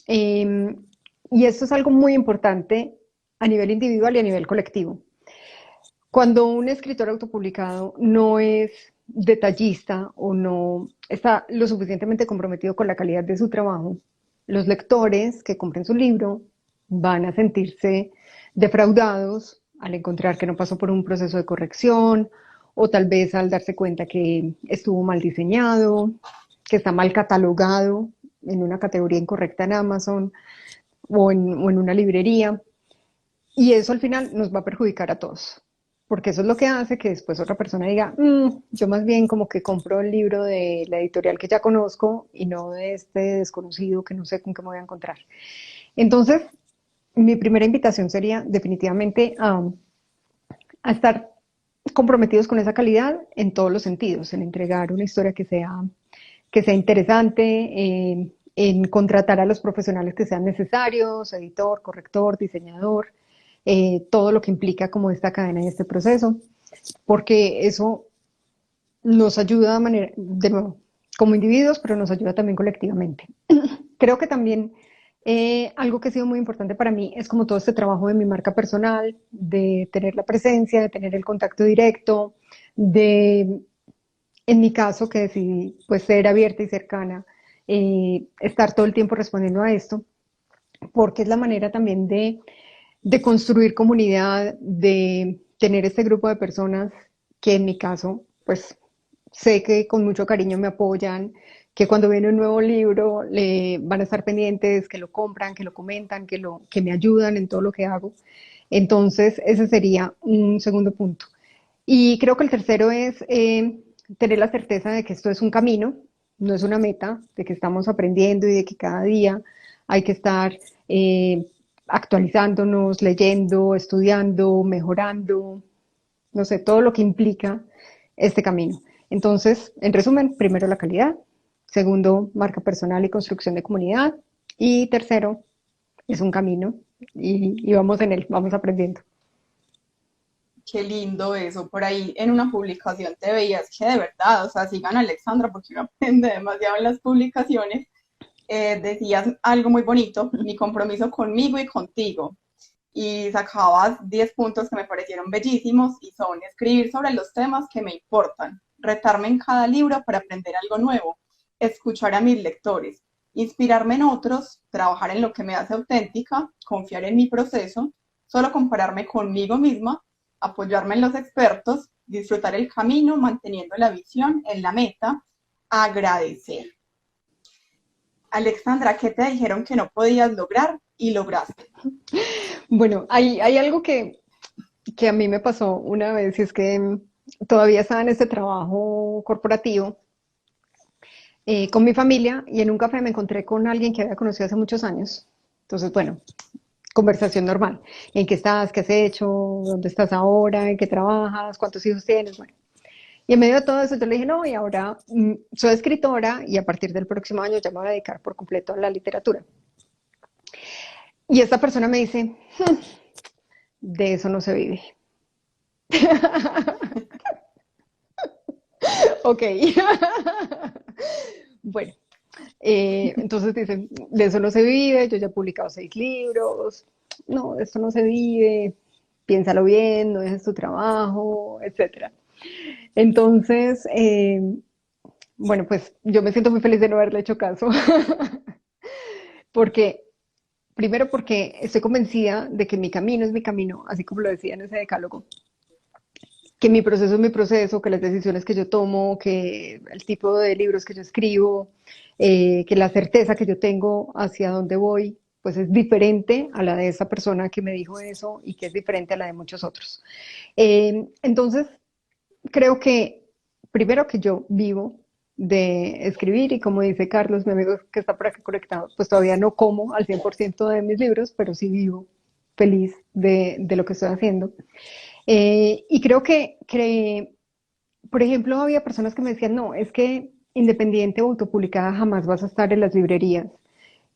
Eh, y esto es algo muy importante a nivel individual y a nivel colectivo. Cuando un escritor autopublicado no es detallista o no está lo suficientemente comprometido con la calidad de su trabajo, los lectores que compren su libro van a sentirse defraudados al encontrar que no pasó por un proceso de corrección o tal vez al darse cuenta que estuvo mal diseñado, que está mal catalogado en una categoría incorrecta en Amazon o en una librería. Y eso al final nos va a perjudicar a todos, porque eso es lo que hace que después otra persona diga, yo más bien como que compro el libro de la editorial que ya conozco y no de este desconocido que no sé con qué me voy a encontrar. Entonces, mi primera invitación sería definitivamente a estar comprometidos con esa calidad en todos los sentidos, en entregar una historia que sea interesante, en contratar a los profesionales que sean necesarios, editor, corrector, diseñador, todo lo que implica como esta cadena y este proceso, porque eso nos ayuda de nuevo, como individuos, pero nos ayuda también colectivamente. Creo que también algo que ha sido muy importante para mí es como todo este trabajo de mi marca personal, de tener la presencia, de tener el contacto directo, de, en mi caso, que decidí pues ser abierta y cercana, estar todo el tiempo respondiendo a esto, porque es la manera también de construir comunidad, de tener este grupo de personas que en mi caso, pues sé que con mucho cariño me apoyan, que cuando viene un nuevo libro le van a estar pendientes, que lo compran, que lo comentan, que me ayudan en todo lo que hago. Entonces, ese sería un segundo punto. Y creo que el tercero es tener la certeza de que esto es un camino, no es una meta, de que estamos aprendiendo y de que cada día hay que estar actualizándonos, leyendo, estudiando, mejorando, no sé, todo lo que implica este camino. Entonces, en resumen, primero la calidad, segundo, marca personal y construcción de comunidad, y tercero, es un camino y vamos en él, vamos aprendiendo. Qué lindo eso. Por ahí en una publicación te veías que de verdad, o sea, sigan a Alexandra porque uno aprende demasiado en las publicaciones. Decías algo muy bonito, mi compromiso conmigo y contigo. Y sacabas 10 puntos que me parecieron bellísimos y son escribir sobre los temas que me importan, retarme en cada libro para aprender algo nuevo, escuchar a mis lectores, inspirarme en otros, trabajar en lo que me hace auténtica, confiar en mi proceso, solo compararme conmigo misma, apoyarme en los expertos, disfrutar el camino, manteniendo la visión en la meta, agradecer. Alexandra, ¿qué te dijeron que no podías lograr y lograste? Bueno, hay algo que a mí me pasó una vez y es que todavía estaba en este trabajo corporativo con mi familia y en un café me encontré con alguien que había conocido hace muchos años. Entonces, bueno, conversación normal. ¿En qué estás? ¿Qué has hecho? ¿Dónde estás ahora? ¿En qué trabajas? ¿Cuántos hijos tienes? Bueno. Y en medio de todo eso yo le dije, no, y ahora soy escritora y a partir del próximo año ya me voy a dedicar por completo a la literatura. Y esta persona me dice, de eso no se vive. Ok. Bueno, entonces dicen, de eso no se vive, yo ya he publicado 6 libros, no, de esto no se vive, piénsalo bien, no dejes tu trabajo, etcétera. Entonces, bueno, pues yo me siento muy feliz de no haberle hecho caso, porque, primero porque estoy convencida de que mi camino es mi camino, así como lo decía en ese decálogo, que mi proceso es mi proceso, que las decisiones que yo tomo, que el tipo de libros que yo escribo, que la certeza que yo tengo hacia dónde voy, pues es diferente a la de esa persona que me dijo eso y que es diferente a la de muchos otros. Entonces, creo que primero que yo vivo de escribir y como dice Carlos, mi amigo que está por acá conectado, pues todavía no como al 100% de mis libros, pero sí vivo feliz de lo que estoy haciendo. Y creo que, por ejemplo, había personas que me decían, no, es que independiente o autopublicada jamás vas a estar en las librerías.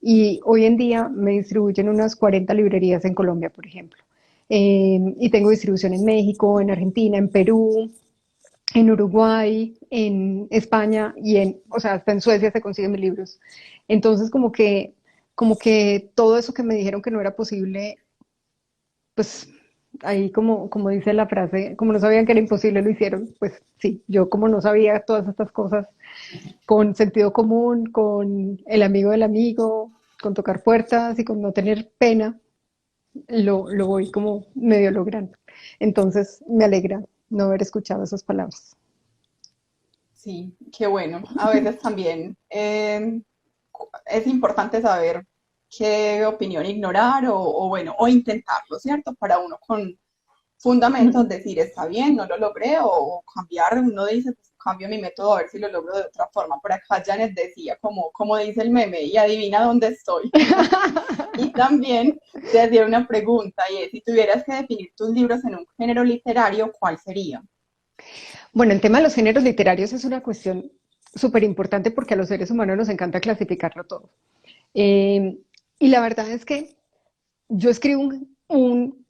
Y hoy en día me distribuyen unas 40 librerías en Colombia, por ejemplo. Y tengo distribución en México, en Argentina, en Perú, en Uruguay, en España y o sea, hasta en Suecia se consiguen mis libros. Entonces, como que todo eso que me dijeron que no era posible, pues ahí como dice la frase, como no sabían que era imposible, lo hicieron. Pues sí, yo como no sabía todas estas cosas, con sentido común, con el amigo del amigo, con tocar puertas y con no tener pena, lo voy como medio logrando. Entonces me alegra no haber escuchado esas palabras. Sí, qué bueno. A veces también es importante saber qué opinión ignorar o bueno, o intentarlo, ¿cierto? Para uno con fundamentos decir, está bien, no lo logré, o cambiar, uno dice, pues cambio mi método a ver si lo logro de otra forma. Por acá Janet decía, como dice el meme, y adivina dónde estoy. Y también te hacía una pregunta, y es, si tuvieras que definir tus libros en un género literario, ¿cuál sería? Bueno, el tema de los géneros literarios es una cuestión súper importante porque a los seres humanos nos encanta clasificarlo todo. Eh, y la verdad es que yo escribo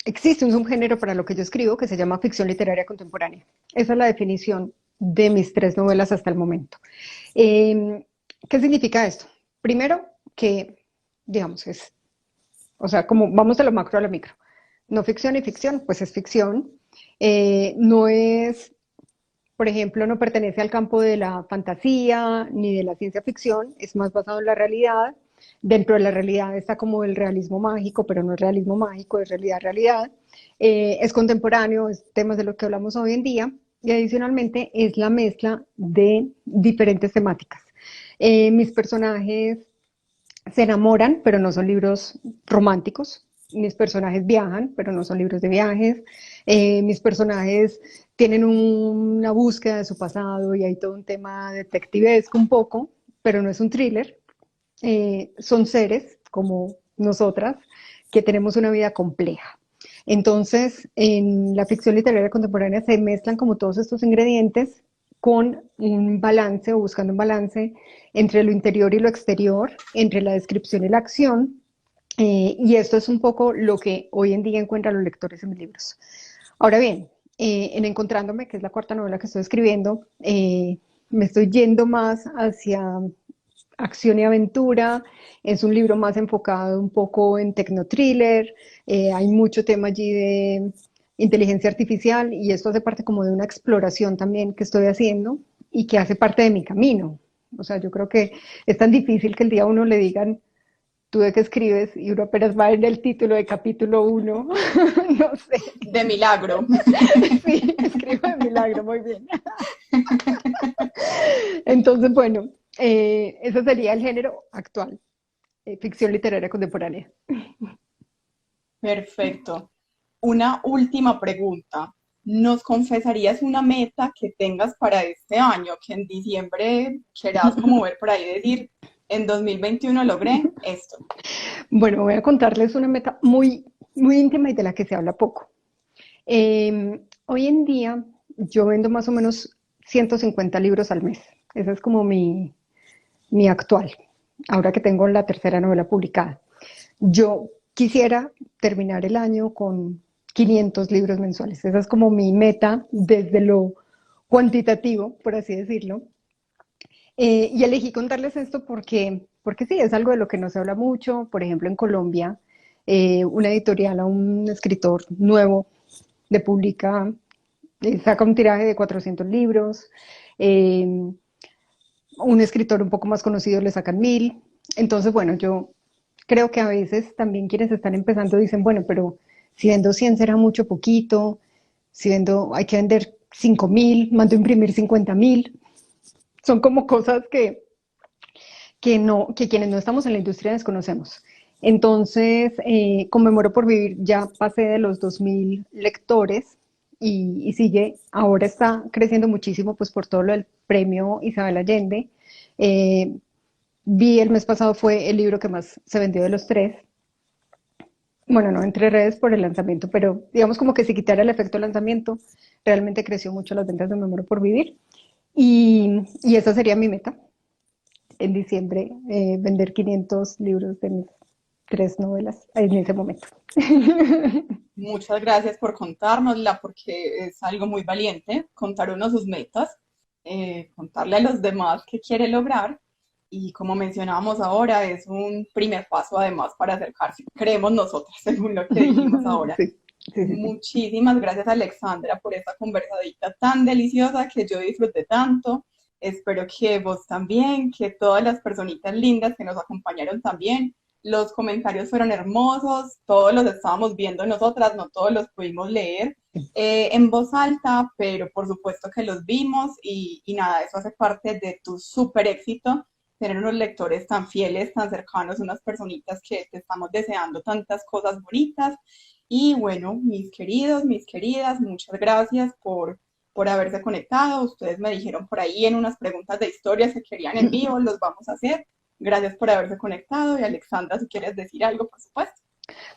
existe un subgénero para lo que yo escribo que se llama ficción literaria contemporánea. Esa es la definición de mis 3 novelas hasta el momento. ¿Qué significa esto? Primero, que, digamos, o sea, como vamos de lo macro a lo micro. No ficción y ficción, pues es ficción. No es, por ejemplo, no pertenece al campo de la fantasía ni de la ciencia ficción, es más basado en la realidad. Dentro de la realidad está como el realismo mágico, pero no es realismo mágico, es realidad, realidad. Es contemporáneo, es temas de lo que hablamos hoy en día. Y adicionalmente es la mezcla de diferentes temáticas. Mis personajes se enamoran, pero no son libros románticos. Mis personajes viajan, pero no son libros de viajes. Mis personajes tienen una búsqueda de su pasado y hay todo un tema detectivesco un poco, pero no es un thriller. Son seres como nosotras que tenemos una vida compleja. Entonces, en la ficción literaria contemporánea se mezclan como todos estos ingredientes con un balance o buscando un balance entre lo interior y lo exterior, entre la descripción y la acción. Y esto es un poco lo que hoy en día encuentran los lectores en mis libros. Ahora bien, en Encontrándome, que es la cuarta novela que estoy escribiendo, me estoy yendo más hacia acción y aventura. Es un libro más enfocado un poco en tecnotriller. Hay mucho tema allí de inteligencia artificial y esto hace parte como de una exploración también que estoy haciendo y que hace parte de mi camino. O sea, yo creo que es tan difícil que el día a uno le digan, ¿tú de qué escribes? Y uno apenas va en el título de capítulo 1, no sé. De milagro. Sí, escribo de milagro, muy bien. Entonces, bueno, ese sería el género actual, ficción literaria contemporánea. Perfecto. Una última pregunta. ¿Nos confesarías una meta que tengas para este año, que en diciembre quieras como ver por ahí decir, en 2021 logré esto? Bueno, voy a contarles una meta muy, muy íntima y de la que se habla poco. Hoy en día yo vendo más o menos 150 libros al mes. Ese es como mi actual, ahora que tengo la tercera novela publicada. Yo quisiera terminar el año con 500 libros mensuales. Esa es como mi meta desde lo cuantitativo, por así decirlo. Y elegí contarles esto porque sí, es algo de lo que no se habla mucho. Por ejemplo, en Colombia, una editorial a un escritor nuevo le publica, saca un tiraje de 400 libros. Eh, un escritor un poco más conocido le sacan 1000. Entonces, bueno, yo creo que a veces también quienes están empezando dicen, bueno, pero si vendo 100 será mucho poquito, si vendo, hay que vender 5000, mando a imprimir 50.000. Son como cosas que quienes no estamos en la industria desconocemos. Entonces, con Me Muero por Vivir ya pasé de los 2000 lectores y sigue, ahora está creciendo muchísimo pues por todo lo del premio Isabel Allende. Eh, Vi el mes pasado fue el libro que más se vendió de los tres. Bueno, no entre redes por el lanzamiento, pero digamos como que si quitara el efecto lanzamiento, realmente creció mucho las ventas de Me Muero por Vivir. Y esa sería mi meta en diciembre, vender 500 libros de mis 3 novelas en ese momento. Muchas gracias por contárnosla, porque es algo muy valiente contar uno sus metas, contarle a los demás qué quiere lograr. Y como mencionábamos ahora, es un primer paso además para acercarse, creemos nosotras, según lo que dijimos ahora. Sí, sí, sí, sí. Muchísimas gracias, Alexandra, por esta conversadita tan deliciosa que yo disfruté tanto. Espero que vos también, que todas las personitas lindas que nos acompañaron también. Los comentarios fueron hermosos, todos los estábamos viendo nosotras, no todos los pudimos leer en voz alta, pero por supuesto que los vimos y nada, eso hace parte de tu súper éxito, tener unos lectores tan fieles, tan cercanos, unas personitas que te estamos deseando tantas cosas bonitas. Y bueno, mis queridos, mis queridas, muchas gracias por haberse conectado. Ustedes me dijeron por ahí en unas preguntas de historias que querían en vivo, los vamos a hacer. Gracias por haberse conectado. Y Alexandra, si quieres decir algo, por supuesto.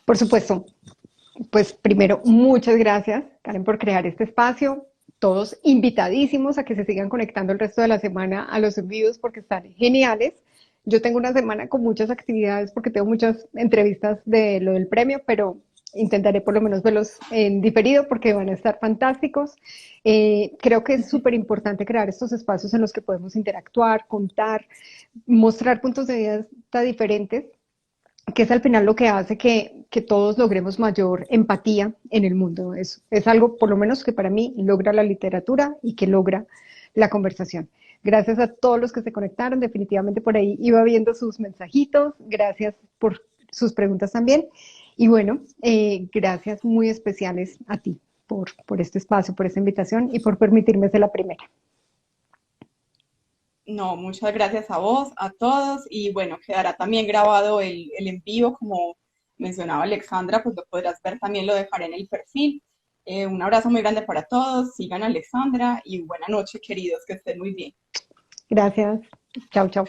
Por supuesto, pues primero, muchas gracias, Karen, por crear este espacio. todos invitadísimos a que se sigan conectando el resto de la semana a los envíos porque están geniales. Yo tengo una semana con muchas actividades porque tengo muchas entrevistas de lo del premio, pero intentaré por lo menos verlos en diferido porque van a estar fantásticos. Creo que es súper importante crear estos espacios en los que podemos interactuar, contar, mostrar puntos de vista diferentes, que es al final lo que hace que todos logremos mayor empatía en el mundo. Es algo, por lo menos, que para mí logra la literatura y que logra la conversación. Gracias a todos los que se conectaron, definitivamente por ahí iba viendo sus mensajitos, gracias por sus preguntas también. Y bueno, gracias muy especiales a ti por este espacio, por esta invitación y por permitirme ser la primera. No, muchas gracias a vos, a todos, y bueno, quedará también grabado el en vivo, como mencionaba Alexandra, pues lo podrás ver también, lo dejaré en el perfil. Un abrazo muy grande para todos, sigan a Alexandra y buena noche, queridos, que estén muy bien. Gracias. Chao, chao.